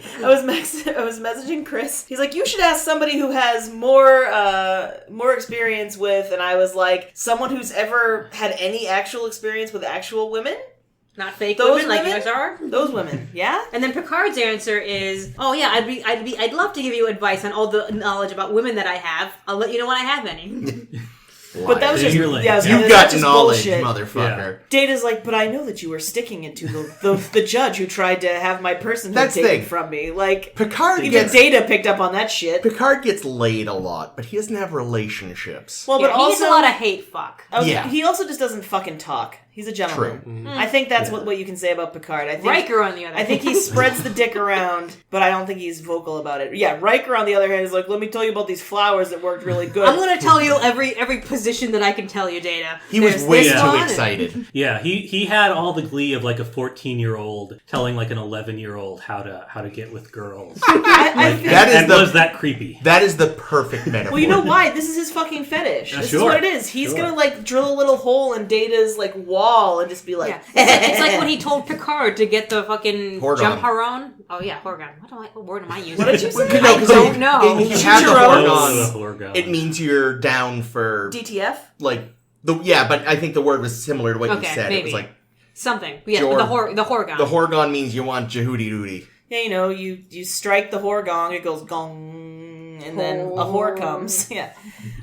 it. I was messaging Chris. He's like, you should ask somebody who has more experience with, and I was like, someone who's ever had any actual experience with actual women? Not fake Those women like you women? guys are. Those women, yeah? And then Picard's answer is, "Oh yeah, I'd love to give you advice on all the knowledge about women that I have. I'll let you know when I have any." But that was just, You're like, yeah, you You that's got just knowledge, bullshit. motherfucker. Data's like, but I know that you were sticking it to the judge who tried to have my personhood That's the taken thing. from me. Like, Picard even gets Data picked up on that shit. Picard gets laid a lot, but he doesn't have relationships. Well, Yeah, but he also gets a lot of hate fuck. Yeah. he also just doesn't fucking talk. He's a gentleman. True. I think that's what you can say about Picard. I think Riker, on the other I think he spreads the dick around, but I don't think he's vocal about it. Yeah, Riker, on the other hand, is like, let me tell you about these flowers that worked really good. I'm gonna tell you every position that I can tell you, Data. He was There's way this too one, excited. Yeah, he had all the glee of like a 14-year-old telling like an 11-year-old how to get with girls. I feel- That is and the was that creepy? that is the perfect metaphor. well, you know why? This is his fucking fetish. Yeah, This is sure. what it is. He's Sure. gonna, like, drill a little hole in Data's, like, wall and just be like... Yeah. It's like when he told Picard to get the fucking Horgon. jump Haron. Oh yeah, Horgon. What word am I using? What did you say? No, 'cause I don't know. If you have the Chicharrones. Horgon, it means you're down for DTF? like but I think the word was similar to what you Okay, said. It was maybe. like Something. Yeah, Jor- the Horgon. the Horgon means you want Jehudi Doody. Yeah, you know, you strike the whore gong, it goes gong, and then a whore comes. Yeah.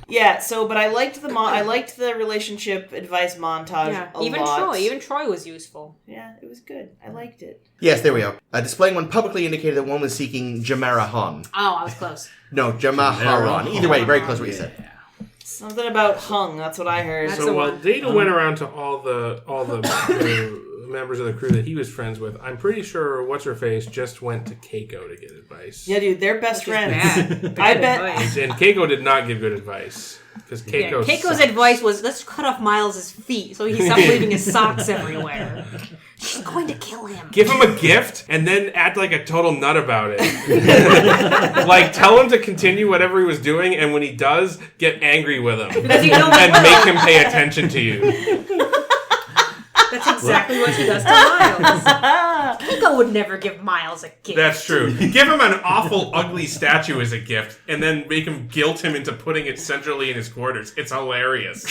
Yeah, so, but I liked the relationship advice montage Yeah. a Even lot. Troy was useful. Yeah, it was good. I liked it. Yes, there we go. Displaying one publicly indicated that one was seeking Jamara Han. Oh, I was close. No, Jamaharan. Either way, very close to what you said. Something about hung, that's what I heard. That's So the while one. Data went around to all the members of the crew that he was friends with, I'm pretty sure what's her face just went to Keiko to get advice. Yeah, dude, they're best Which is friends. bad. I bet. Advice. And Keiko did not give good advice because Yeah, Keiko. Keiko's advice was, let's cut off Miles' feet so he stops leaving his socks everywhere. She's going to kill him. Give him a gift and then act like a total nut about it. Like, tell him to continue whatever he was doing, and when he does, get angry with him. Because you know And make him pay attention to you. That's exactly what she does to Miles. Keiko would never give Miles a gift. That's true. Give him an awful, ugly statue as a gift, and then make him guilt him into putting it centrally in his quarters. It's hilarious.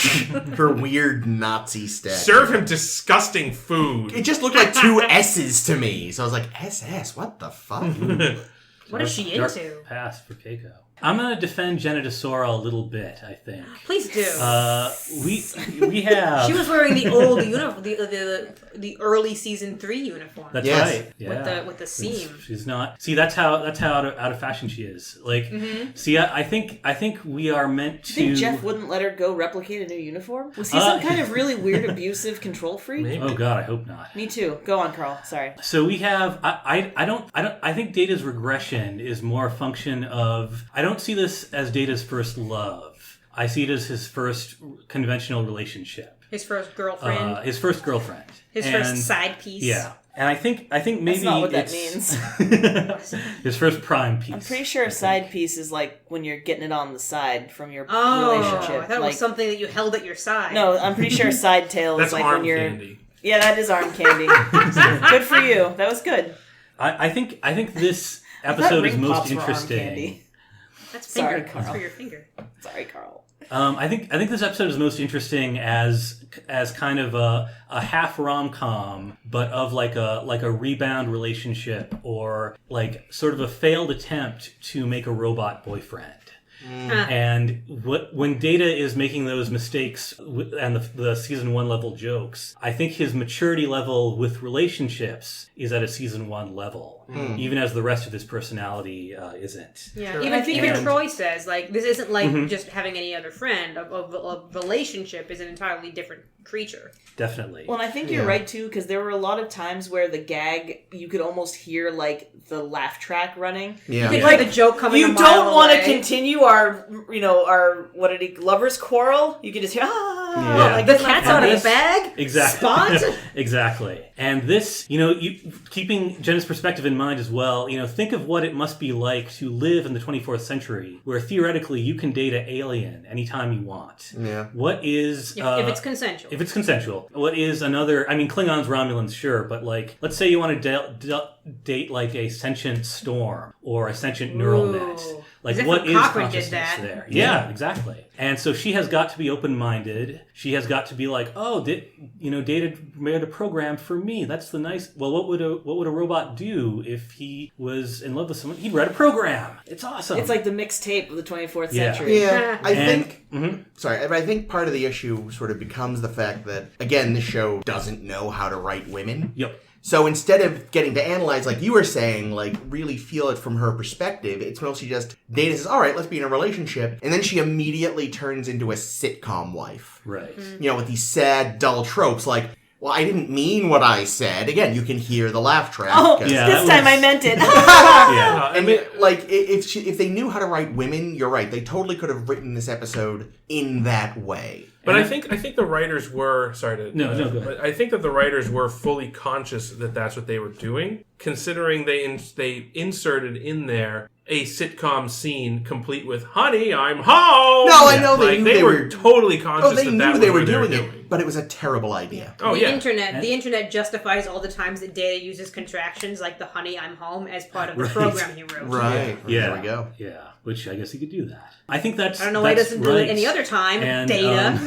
Her weird Nazi statue. Serve him disgusting food. It just looked like two S's to me. So I was like, SS? What the fuck? What is she Dark into? Past for Keiko. I'm going to defend Genitosora a little bit, I think. Please do. We have... She was wearing the old uniform, the early season 3 uniform. That's Yes. right. Yeah. With the seam. She's not... See, that's how out of fashion she is. Like, see, I think we are meant to... Do you think Jeff wouldn't let her go replicate a new uniform? Was he some kind of really weird, abusive control freak? Maybe. Oh God, I hope not. Me too. Go on, Carl. Sorry. So we have. I think Data's regression is more a function of. I don't see this as Data's first love. I see it as his first conventional relationship. His first girlfriend. His first girlfriend. His first side piece. Yeah. And I think maybe That's not what that means. His first prime piece. I'm pretty sure a side piece is like when you're getting it on the side from your Oh, relationship. I thought it was something that you held at your side. No, I'm pretty sure a side tail That's is like arm when you're. candy. Yeah, that is arm candy. Good for you. That was good. I think this I thought episode is ring most pops were arm interesting. candy. That's Sorry, finger. That's Carl. for your finger. Sorry, Carl. I think this episode is most interesting as kind of a half rom-com, but of like a rebound relationship or like sort of a failed attempt to make a robot boyfriend. And when Data is making those mistakes and the season 1 level jokes, I think his maturity level with relationships is at a season 1 level, even as the rest of his personality isn't. Yeah, Sure. even Troy says like this isn't like just having any other friend. A relationship is an entirely different creature. Definitely. Well, and I think you're right too, because there were a lot of times where the gag you could almost hear like the laugh track running. Yeah. You could hear the joke coming. You a mile don't want to away. continue our lovers quarrel. You can just hear like The that's not cat's out of funny. the bag. Exactly. Spot. Exactly. And this, keeping Jenna's perspective in mind as well, think of what it must be like to live in the 24th century, where theoretically you can date an alien anytime you want. Yeah. What is... If it's consensual. If it's consensual. What is another... I mean, Klingons, Romulans, sure, but like, let's say you want to date like a sentient storm or a sentient neural net. Like, As if what a is Cochrane did consciousness that. there? Yeah, exactly. And so she has got to be open-minded. She has got to be like, oh, Data made a program for me. That's the nice... Well, what would a robot do if he was in love with someone? He'd write a program. It's awesome. It's like the mixtape of the 24th Yeah. century. Yeah, I And- think... Sorry, I think part of the issue sort of becomes the fact that, again, this show doesn't know how to write women. Yep. So instead of getting to analyze, like you were saying, like really feel it from her perspective, it's mostly just Data says, all right, let's be in a relationship. And then she immediately turns into a sitcom wife. Right. With these sad, dull tropes like, well, I didn't mean what I said. Again, you can hear the laugh track. Oh, 'cause- Yeah. this that time was- I meant it. Yeah. And like, if they knew how to write women, you're right. They totally could have written this episode in that way. But I think the writers were go ahead. But I think that the writers were fully conscious that that's what they were doing, considering they inserted in there a sitcom scene complete with "Honey, I'm home." No, I know they knew they they were were- totally conscious. Oh, they that knew that they was were what doing it, but it was a terrible idea. Oh The yeah, internet justifies all the times that Data uses contractions like the "Honey, I'm home" as part of the Right. program he wrote. Right. Yeah. There we go. Yeah. Which I guess he could do that. I think that's... I don't know why he that's doesn't do right. it any other time. And, Data.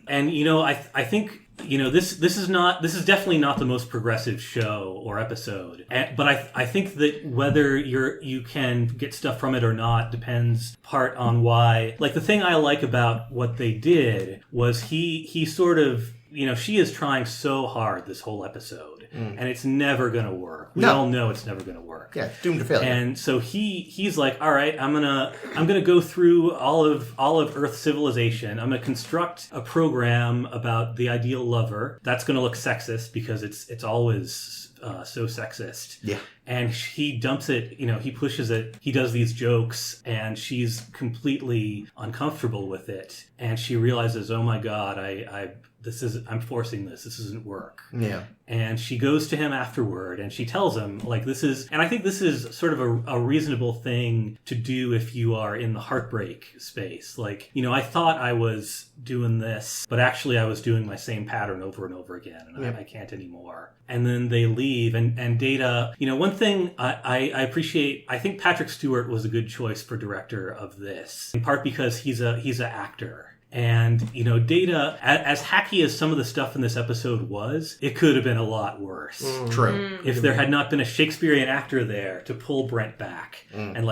I think this is definitely not the most progressive show or episode. But I think that whether you can get stuff from it or not depends part on why. Like the thing I like about what they did was he sort of, she is trying so hard this whole episode, and it's never going to work. We all know it's never going to work. Yeah, doomed to failure. And so he's like, all right, I'm gonna go through all of Earth civilization. I'm gonna construct a program about the ideal lover. That's gonna look sexist because it's always so sexist. Yeah. and he dumps it, he pushes it, he does these jokes, and she's completely uncomfortable with it. And she realizes, oh my God, I'm forcing this. This doesn't work. Yeah. And she goes to him afterward and she tells him, like, and I think this is sort of a reasonable thing to do if you are in the heartbreak space. Like, I thought I was doing this, but actually I was doing my same pattern over and over again, and I can't anymore. And then they leave, and Data, one thing I appreciate, I think Patrick Stewart was a good choice for director of this, in part because he's an actor. And, Data, as hacky as some of the stuff in this episode was, it could have been a lot worse. True. If there had not been a Shakespearean actor there to pull Brent back. And,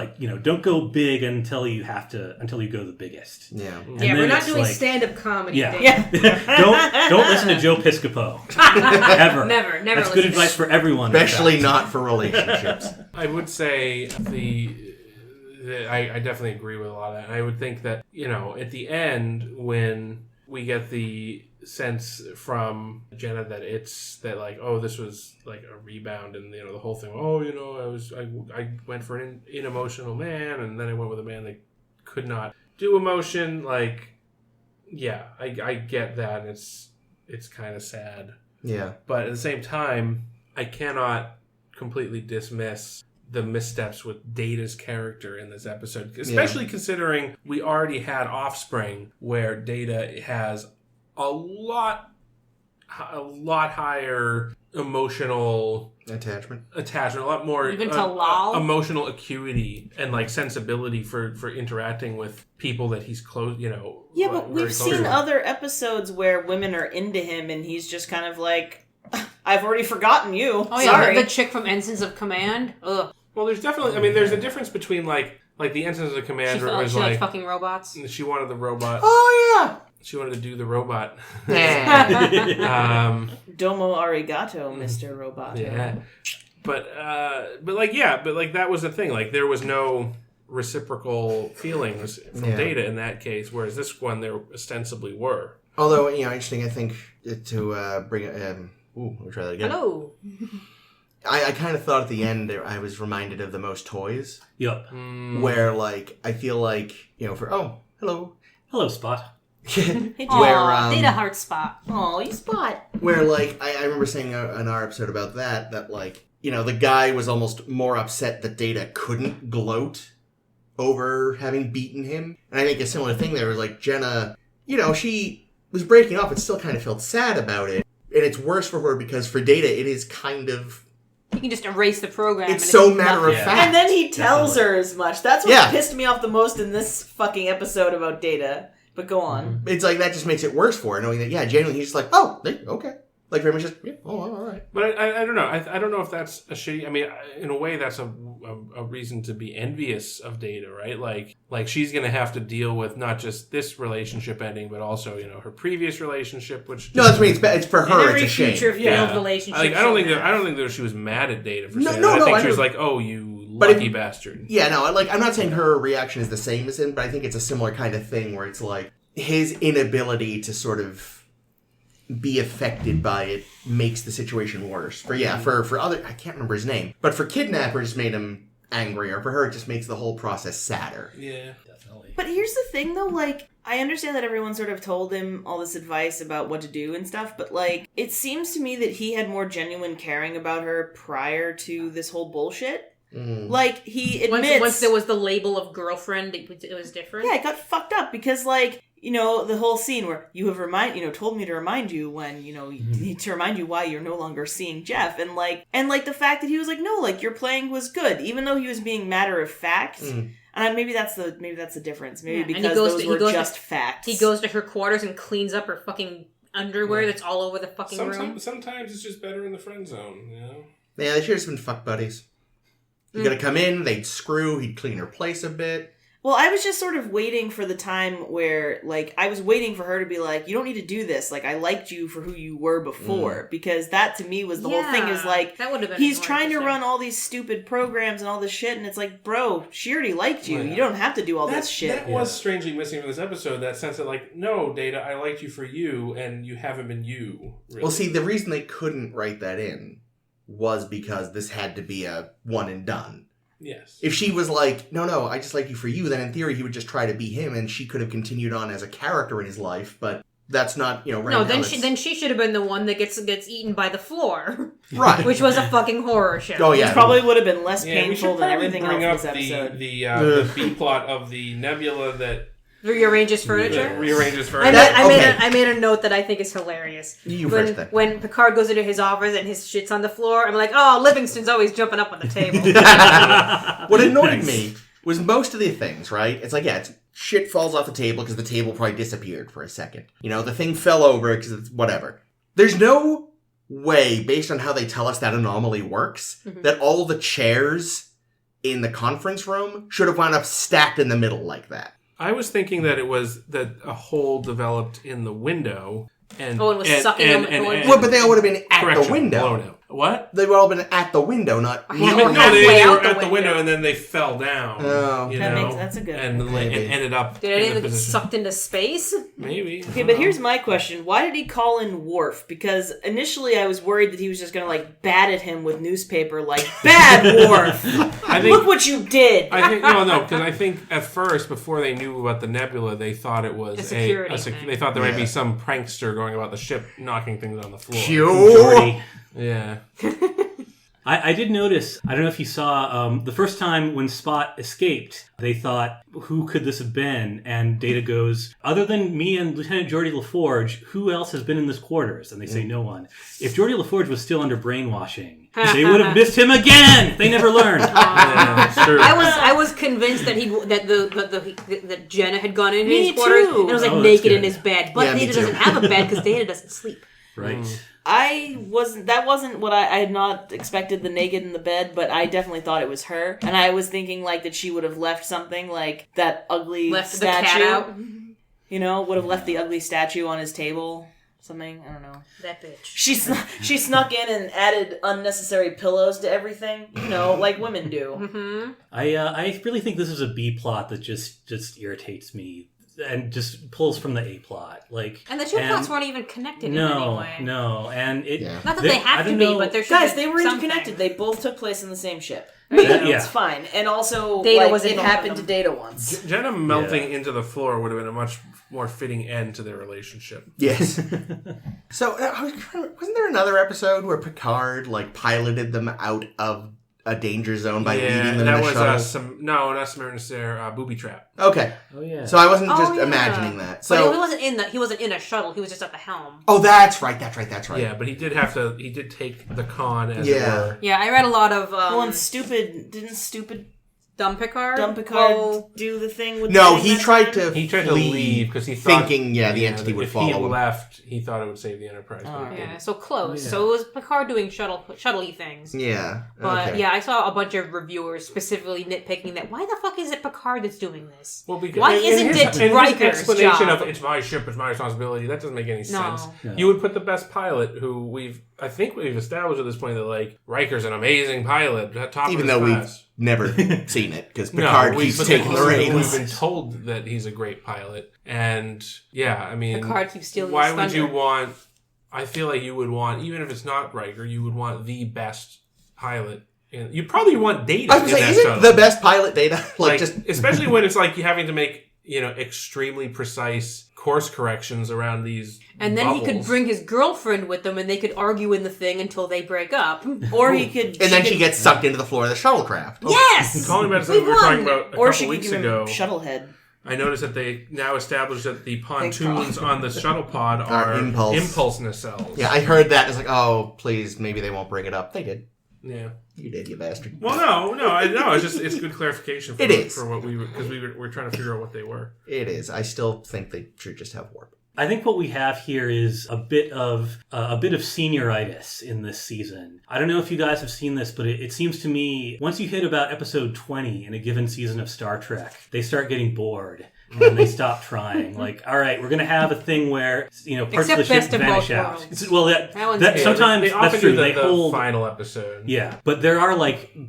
don't go big until you go the biggest. Yeah. Yeah, we're not doing stand-up comedy. Yeah. Don't listen to Joe Piscopo. Ever. Never. That's good advice for everyone. Especially not for relationships. I would say I definitely agree with a lot of that. And I would think that, at the end, when we get the sense from Jenna that it's that, like, oh, this was like a rebound, and, the whole thing, oh, I went for an unemotional man, and then I went with a man that could not do emotion. Like, yeah, I get that, and it's kind of sad. Yeah. But at the same time, I cannot completely dismiss the missteps with Data's character in this episode, especially considering we already had Offspring, where Data has a lot higher emotional attachment, a lot more even to Lal, emotional acuity and like sensibility for interacting with people that he's close. Yeah, but we've seen other episodes where women are into him, and he's just kind of like, I've already forgotten you. Oh yeah, Sorry. the chick from Ensigns of Command. Ugh. Well, there's definitely. There's a difference between like the Ensigns of Command. She liked fucking robots. She wanted the robot. Oh yeah. She wanted to do the robot. Domo arigato, Mr. Roboto. Yeah. But that was the thing. Like, there was no reciprocal feelings from Data in that case, whereas this one there ostensibly were. Although, interesting, I think, to bring it... let me try that again. Hello. I kind of thought at the end I was reminded of The Most Toys. Yep. Where, like, I feel like, hello. Hello, Spot. Where, Data Heart Spot. Oh, you Spot. Where, like, I remember saying in our episode about that, like, the guy was almost more upset that Data couldn't gloat over having beaten him. And I think a similar thing there was, like, Jenna, she was breaking off and still kind of felt sad about it. And it's worse for her because for Data, it is kind of... You can just erase the program. It's so matter of fact. And then he tells her as much. That's what pissed me off the most in this fucking episode about Data. But go on. It's like, that just makes it worse for her, knowing that, genuinely, he's just like, oh, okay. Like, very much just, all right. But I don't know. I don't know if that's a shitty... in a way, that's a reason to be envious of Data, right? Like she's going to have to deal with not just this relationship ending, but also, her previous relationship, which... No, that's what I mean. It's for her, it's a shame. Future failed relationship. I don't think that she was mad at Data for saying that. I think she was like, oh, you lucky bastard. Yeah, no, I'm not saying her reaction is the same as him, but I think it's a similar kind of thing where it's like, his inability to sort of be affected by it makes the situation worse. For other, I can't remember his name, but for Kidnapper, it just made him angrier. For her, it just makes the whole process sadder. Yeah, definitely. But here's the thing, though, like, I understand that everyone sort of told him all this advice about what to do and stuff, but, like, it seems to me that he had more genuine caring about her prior to this whole bullshit. Like, he admits... Once there was the label of girlfriend, it was different. Yeah, it got fucked up because, like... the whole scene where you have told me to remind you when, to remind you why you're no longer seeing Jeff. And the fact that he was like, no, like, your playing was good, even though he was being matter of fact. And maybe that's the difference. Maybe because those were just facts. He goes to her quarters and cleans up her fucking underwear that's all over the fucking room. Sometimes it's just better in the friend zone, Yeah, they should have just been fuck buddies. You're gonna come in, they'd screw, he'd clean her place a bit. Well, I was just sort of waiting for the time where, like, I was waiting for her to be like, you don't need to do this. Like, I liked you for who you were before. Because that, to me, was the whole thing is, like, that would have been he's trying to run all these stupid programs and all this shit, and it's like, bro, she already liked you. You don't have to do all this shit. That was strangely missing from this episode, that sense that, like, no, Data, I liked you for you, and you haven't been you. Really. Well, see, the reason they couldn't write that in was because this had to be a one and done. Yes. If she was like, no, I just like you for you, then in theory he would just try to be him, and she could have continued on as a character in his life, but that's not, right no, now. then she should have been the one that gets eaten by the floor. Right. Which was a fucking horror show. Oh, yeah. Which probably would have been less Yeah, we painful should than probably everything bring else up in this episode. the B plot of the nebula that Rearranges furniture. rearranges furniture. I made a note that I think is hilarious. You first then. When Picard goes into his office and his shit's on the floor, I'm like, oh, Livingston's always jumping up on the table. What annoyed me was most of the things, right? It's like, shit falls off the table because the table probably disappeared for a second. The thing fell over because it's whatever. There's no way, based on how they tell us that anomaly works, that all the chairs in the conference room should have wound up stacked in the middle like that. I was thinking that it was that a hole developed in the window. And, it was sucking them. Well, but they all would have been at the blown window. out. What? They would all been at the window, not... Well, No, they were at the window and then they fell down. Oh. That's a good and ended up Did anything get sucked into space? Maybe. Okay, but here's my question. Why did he call in Worf? Because initially I was worried that he was just going to, bat at him with newspaper, bad Worf! Look what you did! Because I think at first, before they knew about the nebula, they thought it was a security thing. They thought there might be some prankster going about the ship knocking things on the floor. Jordy. Yeah. I did notice, I don't know if you saw, the first time when Spot escaped, they thought, who could this have been? And Data goes, other than me and Lieutenant Geordi LaForge, who else has been in this quarters? And they say, no one. If Geordi LaForge was still under brainwashing, they would have missed him again! They never learned. Yeah, sure. I was convinced that that Jenna had gone into his quarters too. and was Oh, naked that's in his bed. But me Data too. doesn't have a bed because Data doesn't sleep. Right. That wasn't what I had not expected, the naked in the bed, but I definitely thought it was her. And I was thinking, that she would have left something, that ugly Left statue. the cat out. Would have left the ugly statue on his table. Something, I don't know. That bitch. She snuck in and added unnecessary pillows to everything, like women do. Mm-hmm. I really think this is a B plot that just irritates me and just pulls from the A plot. And the two plots weren't even connected in any way. No, and it... Yeah. Not that they have to be, but there should Guys, be they were something. interconnected. They both took place in the same ship. Yeah. It's fine. And also, Data was it involved happened with to Data once. Jenna melting into the floor would have been a much more fitting end to their relationship. Yes. So, wasn't there another episode where Picard, piloted them out of a danger zone by leading them in that a was shuttle? not Samaritan's Booby Trap. Okay. Oh, yeah. So I wasn't just yeah. imagining that. But So, he wasn't in a shuttle. He was just at the helm. oh, that's right. That's right. Yeah, but he did take the con as Yeah. it were. Yeah, I read a lot of Well, and stupid Dumb Picard. Do the thing with No, the he tried to He tried to leave because he thought, thinking, the entity would follow if he him. left, he thought it would save the Enterprise. But it Yeah, didn't. so close. Yeah. So it was Picard doing shuttle-y things. Yeah. But okay. yeah, I saw a bunch of reviewers specifically nitpicking that. Why the fuck is it Picard that's doing this? Well, because Why and isn't his it Riker's explanation job? of it's my ship, it's my responsibility? That doesn't make any sense. No. You would put the best pilot, who I think we've established at this point that Riker's an amazing pilot, top Even of his though we've class. never seen it, because Picard keeps taking the reins. We've been told that he's a great pilot, and Picard keeps stealing why his would you thunder. want? I feel like you would want, even if it's not Riker, you would want the best pilot. And you probably want Data. I was going to say, isn't the best pilot Data? Especially when it's you're having to make extremely precise course corrections around these. And then bubbles. he could bring his girlfriend with him, and they could argue in the thing until they break up. Or he could... And then she gets sucked into the floor of the shuttlecraft. Yes! Calling back to something we were talking about a Or couple she could weeks give him ago. Shuttlehead. I noticed that they now established that the pontoons on the shuttle pod are impulse nacelles. Yeah, I heard that. It's oh, please, maybe they won't bring it up. They did. Yeah. You did, you bastard. Well, no. It's good clarification. For what because we're trying to figure out what they were. It is. I still think they should just have warp. I think what we have here is a bit of senioritis in this season. I don't know if you guys have seen this, but it seems to me once you hit about episode 20 in a given season of Star Trek, they start getting bored. And they stop trying. All right, we're going to have a thing where, parts of the ship vanish out. Well, sometimes they often that's true. do They hold the final episode. Yeah, but there are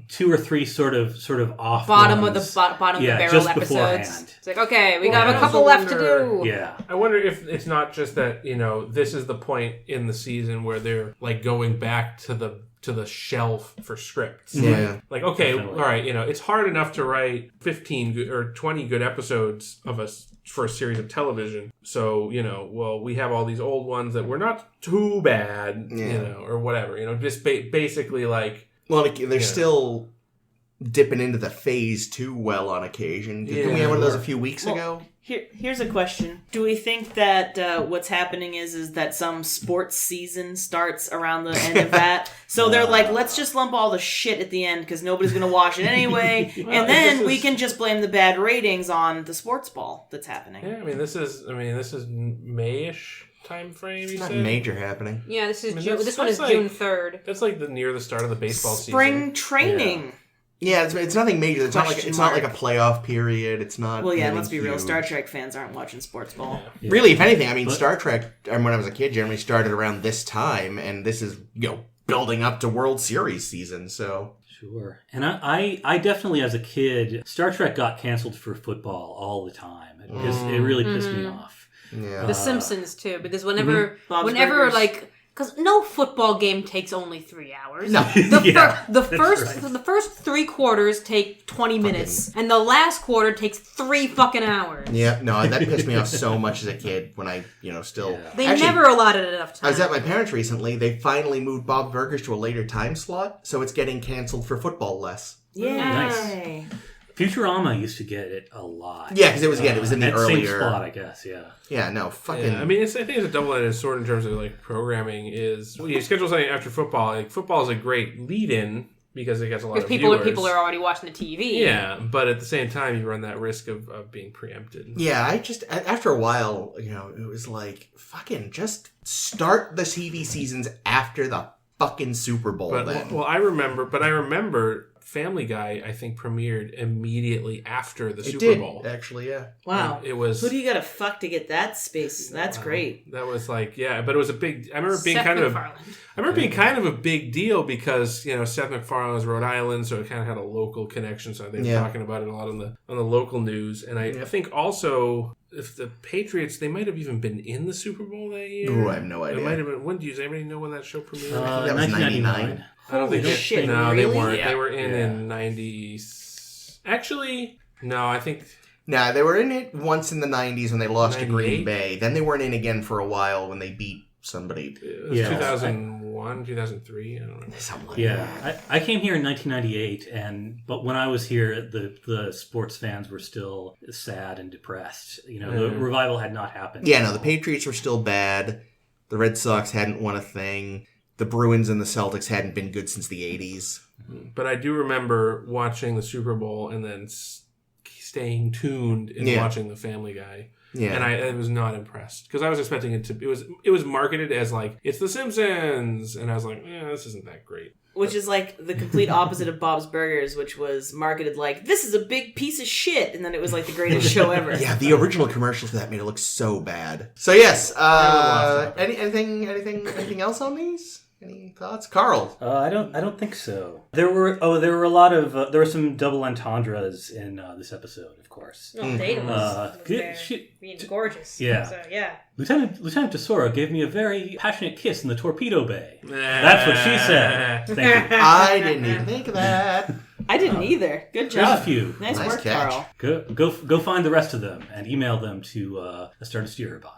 2 or 3 sort of off bottom ones. of the barrel just episodes. beforehand. It's okay, we got a couple left to do. Yeah. I wonder if it's not just that, this is the point in the season where they're going back to the to the shelf for scripts. Yeah. Like, okay, Definitely. all right, it's hard enough to write 15 or 20 good episodes of for a series of television. So, well, we have all these old ones that were not too bad, or whatever. Just basically like... Well, they're still dipping into the phase too well on occasion. Didn't we have one of those a few weeks ago? Here's a question. Do we think that what's happening is that some sports season starts around the end of that? So they're like, let's just lump all the shit at the end because nobody's going to watch it anyway. And then we can just blame the bad ratings on the sports ball that's happening. Yeah, this is May-ish time frame, you Not said? major happening. Yeah, this is that's- this one is that's June 3rd. That's like near the start of the baseball Spring season. training. Yeah, it's nothing major. It's not Question like a playoff period. It's not. Well, yeah, anything let's be real. huge. Star Trek fans aren't watching sports ball. Yeah. Really, if anything, Star Trek, when I was a kid, generally started around this time, and this is, building up to World Series season, so... Sure. And I definitely, as a kid, Star Trek got canceled for football all the time. It really pissed me off. Yeah. The Simpsons too, because whenever Bob's Burgers. like, because no football game takes only 3 hours. No. The first 3 quarters take 20 minutes, and the last quarter takes 3 fucking hours. Yeah, no, that pissed me off so much as a kid when I, still... Yeah. They Actually, never allotted enough time. I was at my parents' recently. They finally moved Bob Burgers to a later time slot, so it's getting canceled for football less. Yay. Nice. Futurama used to get it a lot. Yeah, because it was in the that earlier... same spot, I guess, yeah. Yeah, no, fucking... Yeah, I think it's a double-edged sword in terms of like programming. Is you schedule something after football. Like football is a great lead-in because it gets a lot of viewers. People are already watching the TV. Yeah, but at the same time, you run that risk of being preempted. Yeah, I just, after a while, it was like, fucking just start the TV seasons after the fucking Super Bowl then. Well, I remember Family Guy, I think, premiered immediately after the Super Bowl. Actually, yeah. Wow. It was... Who do you gotta fuck to get that space? That's great. That was like, yeah, but it was a big... I remember being Seth kind of a big deal because, Seth MacFarlane is Rhode Island, so it kind of had a local connection, so they were talking about it a lot on the local news. And I think also... If the Patriots, they might have even been in the Super Bowl that year. Ooh, I have no idea. It might have been. When does anybody know when that show premiered? that was 99. I don't think Holy shit, No, really? they weren't. Yeah. They were in 90. Actually, no. I think Nah, they were in it once in the 90s when they lost to 98? Green Bay. Then they weren't in again for a while when they beat somebody. it was 2001, 2003. I don't remember. Something like Yeah, that. I came here in 1998, but when I was here, the sports fans were still sad and depressed. The revival had not happened. Yeah, no, the Patriots were still bad. The Red Sox hadn't won a thing. The Bruins and the Celtics hadn't been good since the 80s. But I do remember watching the Super Bowl and then staying tuned and watching the Family Guy. Yeah. And I was not impressed because I was expecting it to. It was marketed as like it's The Simpsons, and I was like, this isn't that great. Which is like the complete opposite of Bob's Burgers, which was marketed like, this is a big piece of shit, and then it was like the greatest show ever. Yeah, the original commercials for that made it look so bad. So yes, anything else on these? Any thoughts, Carl? I don't think so. There were a lot of there were some double entendres in this episode, of course. Well, Data was being gorgeous. Yeah. So, yeah. Lieutenant Tesoro gave me a very passionate kiss in the torpedo bay. That's what she said. Thank you. I didn't even think of that. I didn't either. Good There's job. a few. Nice work, catch. Carl. Go find the rest of them and email them to a Star to Steer by.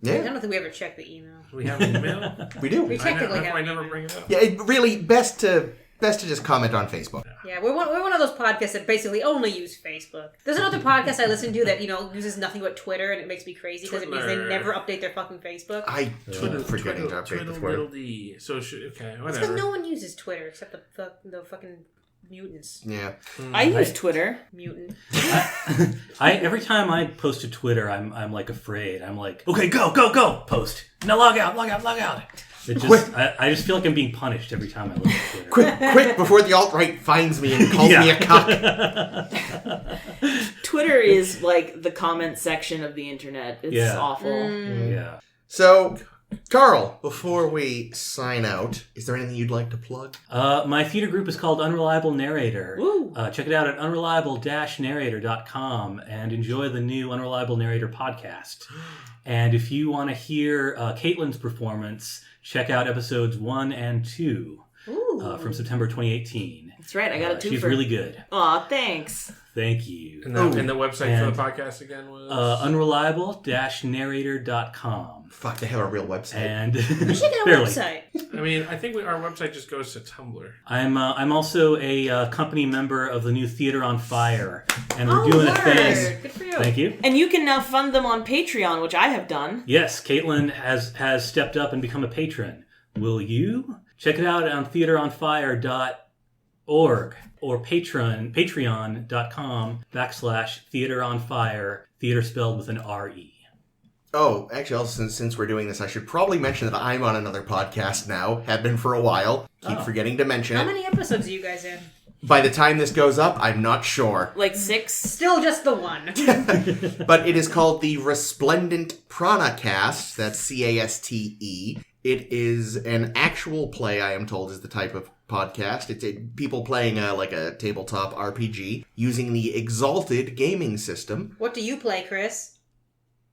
I Yeah, don't think we ever checked the email. Do we have an email? we do. We technically have I an never email. bring it up. Yeah, it really best to just comment on Facebook. Yeah, we're one of those podcasts that basically only use Facebook. There's another podcast I listen to that uses nothing but Twitter, and it makes me crazy because it means they Twitter. never update their fucking Facebook. I keep forgetting to update the Twitter. D. So okay, It's because whatever. no one uses Twitter except the fucking mutants. Yeah. I use Twitter. Mutant. Every time I post to Twitter, I'm like afraid. I'm like, okay, go, post. Now log out. It just, I just feel like I'm being punished every time I look at Twitter. Quick, before the alt-right finds me and calls me a cuck. Twitter is like the comment section of the internet. It's awful. Yeah. So, Carl, before we sign out, is there anything you'd like to plug? My theater group is called Unreliable Narrator. Woo. Check it out at unreliable-narrator.com and enjoy the new Unreliable Narrator podcast. And if you want to hear Caitlin's performance, check out episodes 1 and 2 from September 2018. That's right, I got a twofer. She's really good. Aw, thanks. Thank you. And the website for the podcast again was? Unreliable-narrator.com. Fuck, they have a real website. And We should get a barely. website. I mean, I think our website just goes to Tumblr. I'm also a company member of the new Theater on Fire, and we're doing a thing. Good for you. Thank you. And you can now fund them on Patreon, which I have done. Yes, Caitlin has stepped up and become a patron. Will you? Check it out on theateronfire.org or patreon.com/theateronfire, theater spelled with an R-E. Oh, actually, also, since we're doing this, I should probably mention that I'm on another podcast now. Have been for a while. Keep forgetting to mention How it. many episodes are you guys in? By the time this goes up, I'm not sure. Like 6? Still just the one. But it is called the Resplendent Prana Cast. That's Caste. It is an actual play, I am told, is the type of podcast. It's people playing like a tabletop RPG using the Exalted gaming system. What do you play, Chris?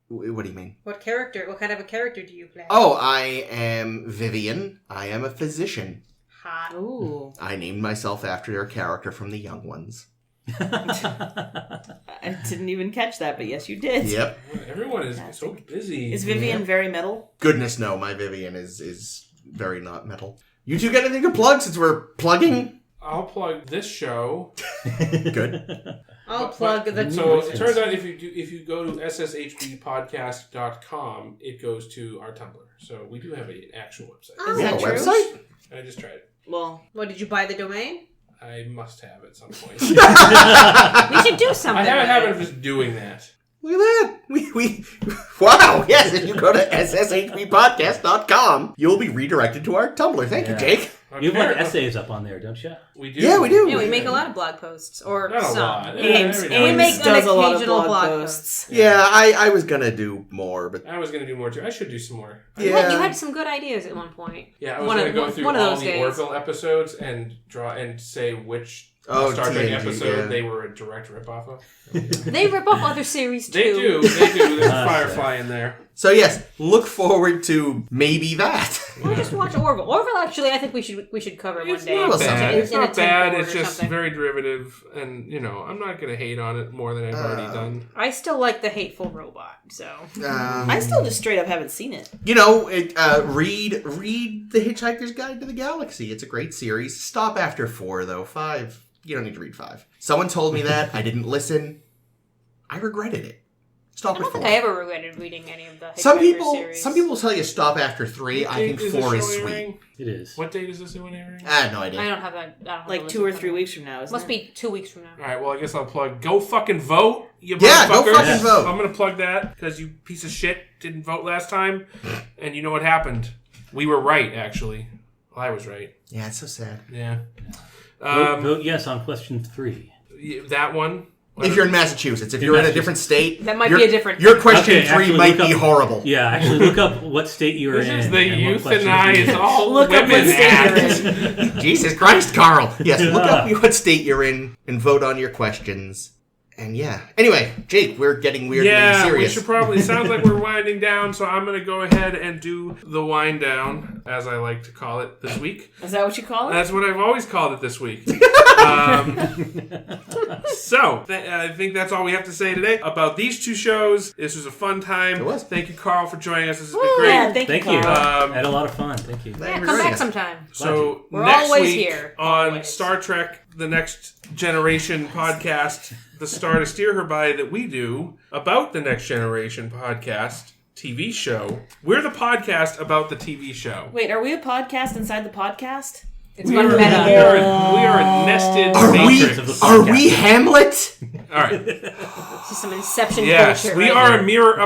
What do you mean? What kind of a character do you play? Oh, I am Vivian. I am a physician. Hot. Ooh. I named myself after a character from The Young Ones. I didn't even catch that, but yes, you did. Yep. Everyone is so busy. Is Vivian very metal? Goodness no, my Vivian is very not metal. You two got anything to plug since we're plugging? I'll plug this show. Good. I'll plug the... So it turns out if you go to sshbpodcast.com, it goes to our Tumblr. So we do have an actual website. Oh, Is We have that a true? website? I just tried it. Well, What, did you buy the domain? I must have at some point. We should do something. I have a with habit it. of just doing that. Look at that. We wow, yes, if you go to sshbpodcast.com, you'll be redirected to our Tumblr. Thank you, Yeah. Jake. You have like essays up on there, don't you? We do. Yeah, we do. Yeah, we make a lot of blog posts. Or Not a some. lot. Ames, every now We and make then. does an a lot of occasional blog blog posts. Yeah, I was gonna do more, but I was going to do more too. I should do some more. You yeah. had some good ideas at one point. Yeah, I was One going of- to go through one of all those the days. Orville episodes and draw and say which Star Trek TNG, episode yeah. they were a direct ripoff of. They rip off other series too. They do. There's Firefly in there. So yes, look forward to maybe that. Or just watch Orville. Orville, actually, I think we should cover It's one day. not Well, bad. in It's a not bad. 10-4 It's or just something. very derivative, and I'm not going to hate on it more than I've already done. I still like the hateful robot. So I still just straight up haven't seen it. Read The Hitchhiker's Guide to the Galaxy. It's a great series. Stop after 4 though. 5. You don't need to read 5. Someone told me that. I didn't listen. I regretted it. Stop I at don't 4. think I ever regretted reading any of the Some Hitchhiker series. people tell you stop after 3. I think Is the 4 is show sweet. airing? It is. What date is this one airing? I have no idea. I don't have that. I don't have Like the 2 or list 3 in front weeks from now, of me. isn't Must it? be 2 weeks from now. All right, well, I guess I'll plug Go Fucking Vote, you Yeah, go motherfuckers. fucking vote. I'm going to plug that because you piece of shit didn't vote last time. And you know what happened? We were right, actually. Well, I was right. Yeah, it's so sad. Yeah. Vote yes on question 3. That one. If you're in Massachusetts, if you're in a different state, That might be a different- Your question Okay, 3 actually, might look be up- horrible. Yeah, actually look up what state you were This in. is the and what youth question and I. it is. It's all Look up what women state act. you're in. Jesus Christ, Carl. Yes, look up what state you're in and vote on your questions. And yeah. Anyway, Jake, we're getting weirdly Yeah, we serious. should probably. Sounds like we're winding down, so I'm going to go ahead and do the wind down, as I like to call it this week. Is that what you call it? That's what I've always called it this week. I think that's all we have to say today about these 2 shows. This was a fun time. It was. Thank you, Carl, for joining us. This has been great. Yeah, thank Thank you, you. Carl. I had a lot of fun. Thank you. Thank Yeah, you for come joining back us. sometime. So We're next always week here. on Always. Star Trek: The Next Generation podcast, The Star to Steer Her By, that we do about the Next Generation podcast TV show. We're the podcast about the TV show. Wait, are we a podcast inside the podcast? It's We one are, meta. we are a nested Are matrix. of the Are podcast. we Hamlet? All right. This is some Inception Yes, bullshit we right are here. a mirror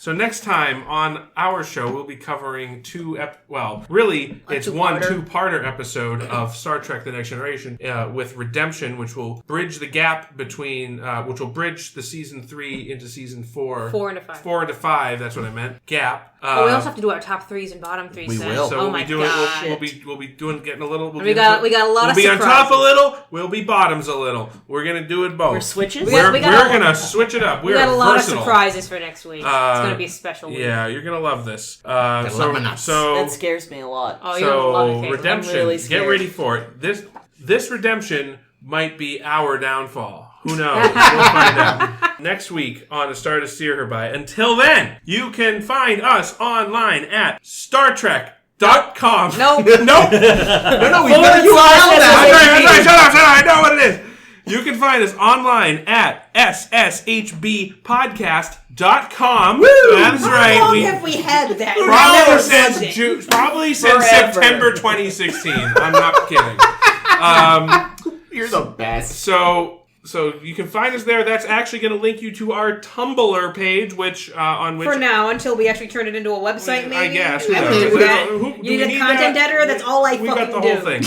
So next time on our show, we'll be covering it's one two-parter episode of Star Trek: The Next Generation with Redemption, which will bridge the gap between, which will bridge the season 3 into season 4. 4 into 5. 4 into 5. That's what I meant. Gap. We also have to do our top 3s and bottom 3s. We then. will. So oh we'll my be doing. God. We'll be doing getting a little. We got a lot of We'll be on top a surprises. little. We'll be bottoms a little. We're gonna do it both. We're switches? We're gonna switch it up. We got a lot of surprises for next week. It's gonna be a special week. Yeah, you're gonna love this. love my nuts. That scares me a lot. Oh, you're gonna love it, Caitlin. Redemption. I'm really Get scared. ready for it. This redemption might be our downfall. Who knows? We'll find out. Next week on A Star to Steer Her By. Until then, you can find us online at StarTrek.com. No. Nope. No, we better you out That's right. Shut up. I know what it is. You can find us online at sshbpodcast.com. That's right. How long have we had that? Probably since Forever. September 2016. I'm not kidding. You're the best. So you can find us there. That's actually going to link you to our Tumblr page, which on which For now, until we actually turn it into a website, maybe. I guess. We I can mean, do that. Do You we need a content that? editor? That's all I We fucking got the do. whole thing.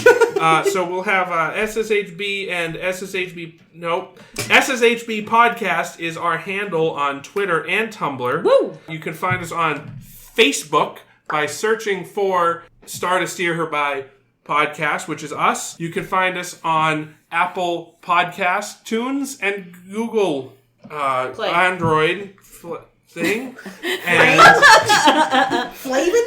So we'll have SSHB and SSHB. Nope. SSHB Podcast is our handle on Twitter and Tumblr. Woo! You can find us on Facebook by searching for Star to Steer Her By Podcast, which is us. You can find us on Apple Podcast, Tunes, and Google Play. Android thing. And, Flavin?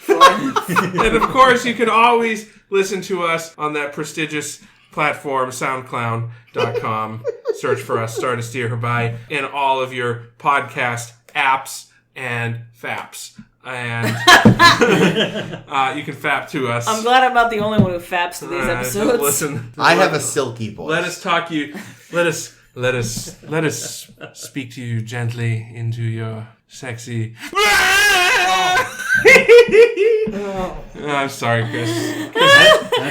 and of course, you can always listen to us on that prestigious platform, SoundCloud.com. Search for us, Star to Steer Her By, in all of your podcast apps and faps. And you can fap to us. I'm glad I'm not the only one who faps to these episodes. Listen, I have a silky voice. let us talk you. Let us speak to you gently into your sexy. I'm sorry, Chris.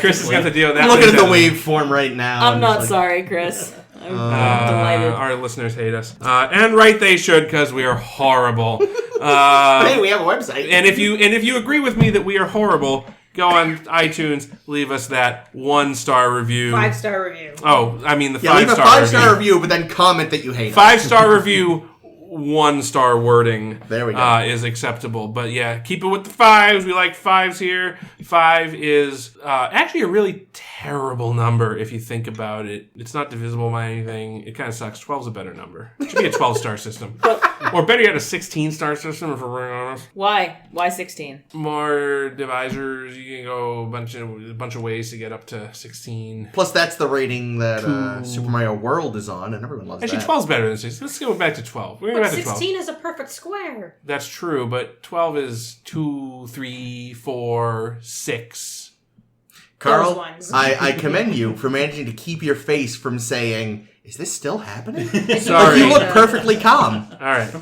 Chris has got to deal with that. I'm looking at the waveform right now. I'm not sorry, Chris. I'm delighted. Our listeners hate us, and right they should, because we are horrible. Hey, we have a website. And if you agree with me that we are horrible, go on iTunes, leave us that 1-star review. 5-star review. Oh, I mean the Yeah, leave a 5-star 5-star review, but then comment that you hate us. 5-star review, 1-star wording. There we go. Is acceptable. But yeah, keep it with the 5s. We like 5s here. 5 is actually a really terrible number if you think about it. It's not divisible by anything. It kind of sucks. 12's a better number. It should be a 12-star system. Or better yet, a 16-star system, if we're being honest. Why? Why 16? More divisors. You can go a bunch of ways to get up to 16. Plus, that's the rating that Super Mario World is on, and everyone loves Actually, that. 12's better than 16. Let's go back to 12. We're going But back to 12. 16 is a perfect square. That's true, but 12 is 2, 3, 4, 6. Carl, Those ones. I commend you for managing to keep your face from saying, "Is this still happening?" Sorry. You look perfectly calm. All right.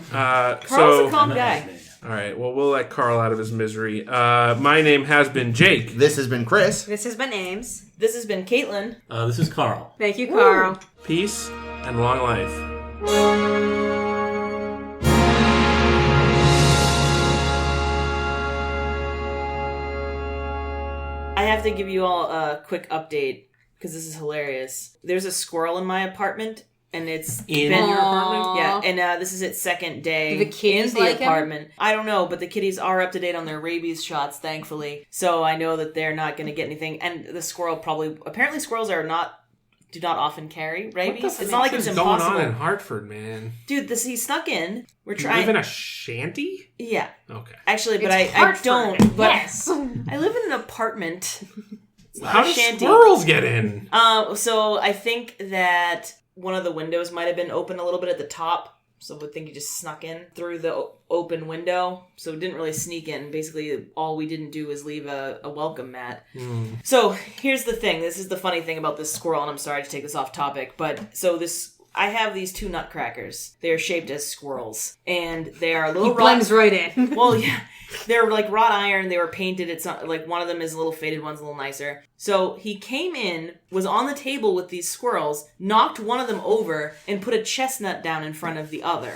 Carl's a calm guy. All right. Well, we'll let Carl out of his misery. My name has been Jake. This has been Chris. This has been Ames. This has been Caitlin. This is Carl. Thank you, Carl. Peace and long life. I have to give you all a quick update because this is hilarious. There's a squirrel in my apartment, and it's In been your apartment? Yeah, and this is its second day Do the kitties in the like him? apartment. I don't know, but the kitties are up to date on their rabies shots, thankfully. So I know that they're not going to get anything. And the squirrel apparently squirrels do not often carry rabies. It's not like it's What's impossible. going on in Hartford, man? Dude, he snuck in. We're You trying. live in a shanty? Yeah, Okay. actually, but It's I Hartford. don't. But Yes. I live in an apartment. How a do shanty. squirrels get in? So I think that one of the windows might have been open a little bit at the top. So I would think he just snuck in through the open window. So it didn't really sneak in. Basically, all we didn't do is leave a welcome mat. So here's the thing. This is the funny thing about this squirrel, and I'm sorry to take this off topic, but I have these 2 nutcrackers. They are shaped as squirrels, and they are little He blends right in. Well, yeah. They're like wrought iron. They were painted. It's not like one of them is a little faded, one's a little nicer. So he came in, was on the table with these squirrels, knocked one of them over, and put a chestnut down in front of the other,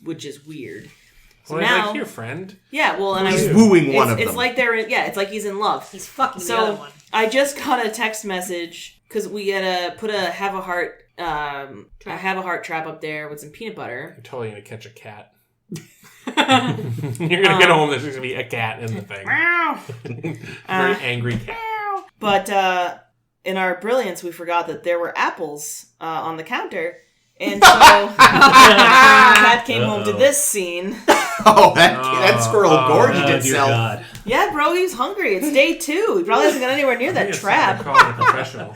which is weird. So Well, now, like, here, friend. yeah, well, and He's I was, wooing one of it's them. like it's like he's in love. He's fucking the So other one. I just got a text message because we gotta put a have a heart trap up there with some peanut butter. You're totally gonna catch a cat. You're gonna get home. There's gonna be a cat in the thing. Very angry cat. But in our brilliance, we forgot that there were apples on the counter. And so Cat came home to this scene. Oh, that squirrel gorged dear itself. God. Yeah, bro, he's hungry. It's day 2. He probably hasn't got anywhere near that trap. Call it a professional.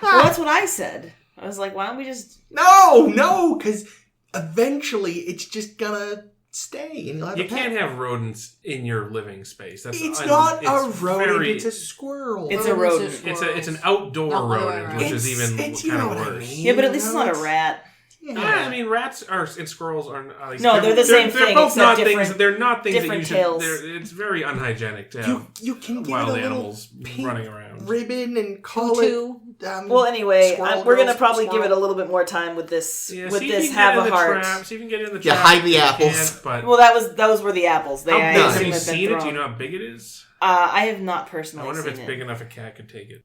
Well, that's what I said. I was like, why don't we just... No, because eventually it's just gonna stay. And you'll have You a pet. can't have rodents in your living space. It's not a rodent, it's a squirrel. It's a rodent. It's an outdoor No, other way rodent, around. which is even It's you kind know of what I worse. mean. Yeah, but at least it's You know, not a rat. Yeah. Yeah, I mean, rats and squirrels are like, No, they're the same They're thing, both except not different- things. They're not things that you different should. tails. It's very unhygienic to have You can give wild it a little animals pink running around. ribbon and call Tutu. it. Well, anyway, Squirrel we're going to girls, probably give it a squirrel. little bit more time with this Yeah, with see if this you can have get a in the heart. trap, see if you can get in the Yeah, trap. hide the You apples. can't, but Well, those were the apples. They, I Have have assume you have been seen it? Do you thrown. know how big it is? I have not I personally wonder if seen it's it. big enough a cat could take it.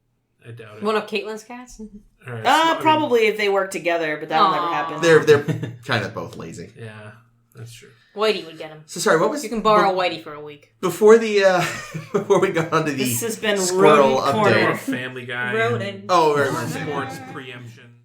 I doubt it. One of Caitlin's cats? All right, so, I mean, Probably if they work together, but that'll never Aw. happen. They're kind of both lazy. Yeah, that's true. Whitey would get him. So sorry, what was You can borrow Whitey for a week. before the before we got onto the This has been squirrel Rodent Corner. update? Or Family Guy. Rodent. Oh, very much. Sports preemption.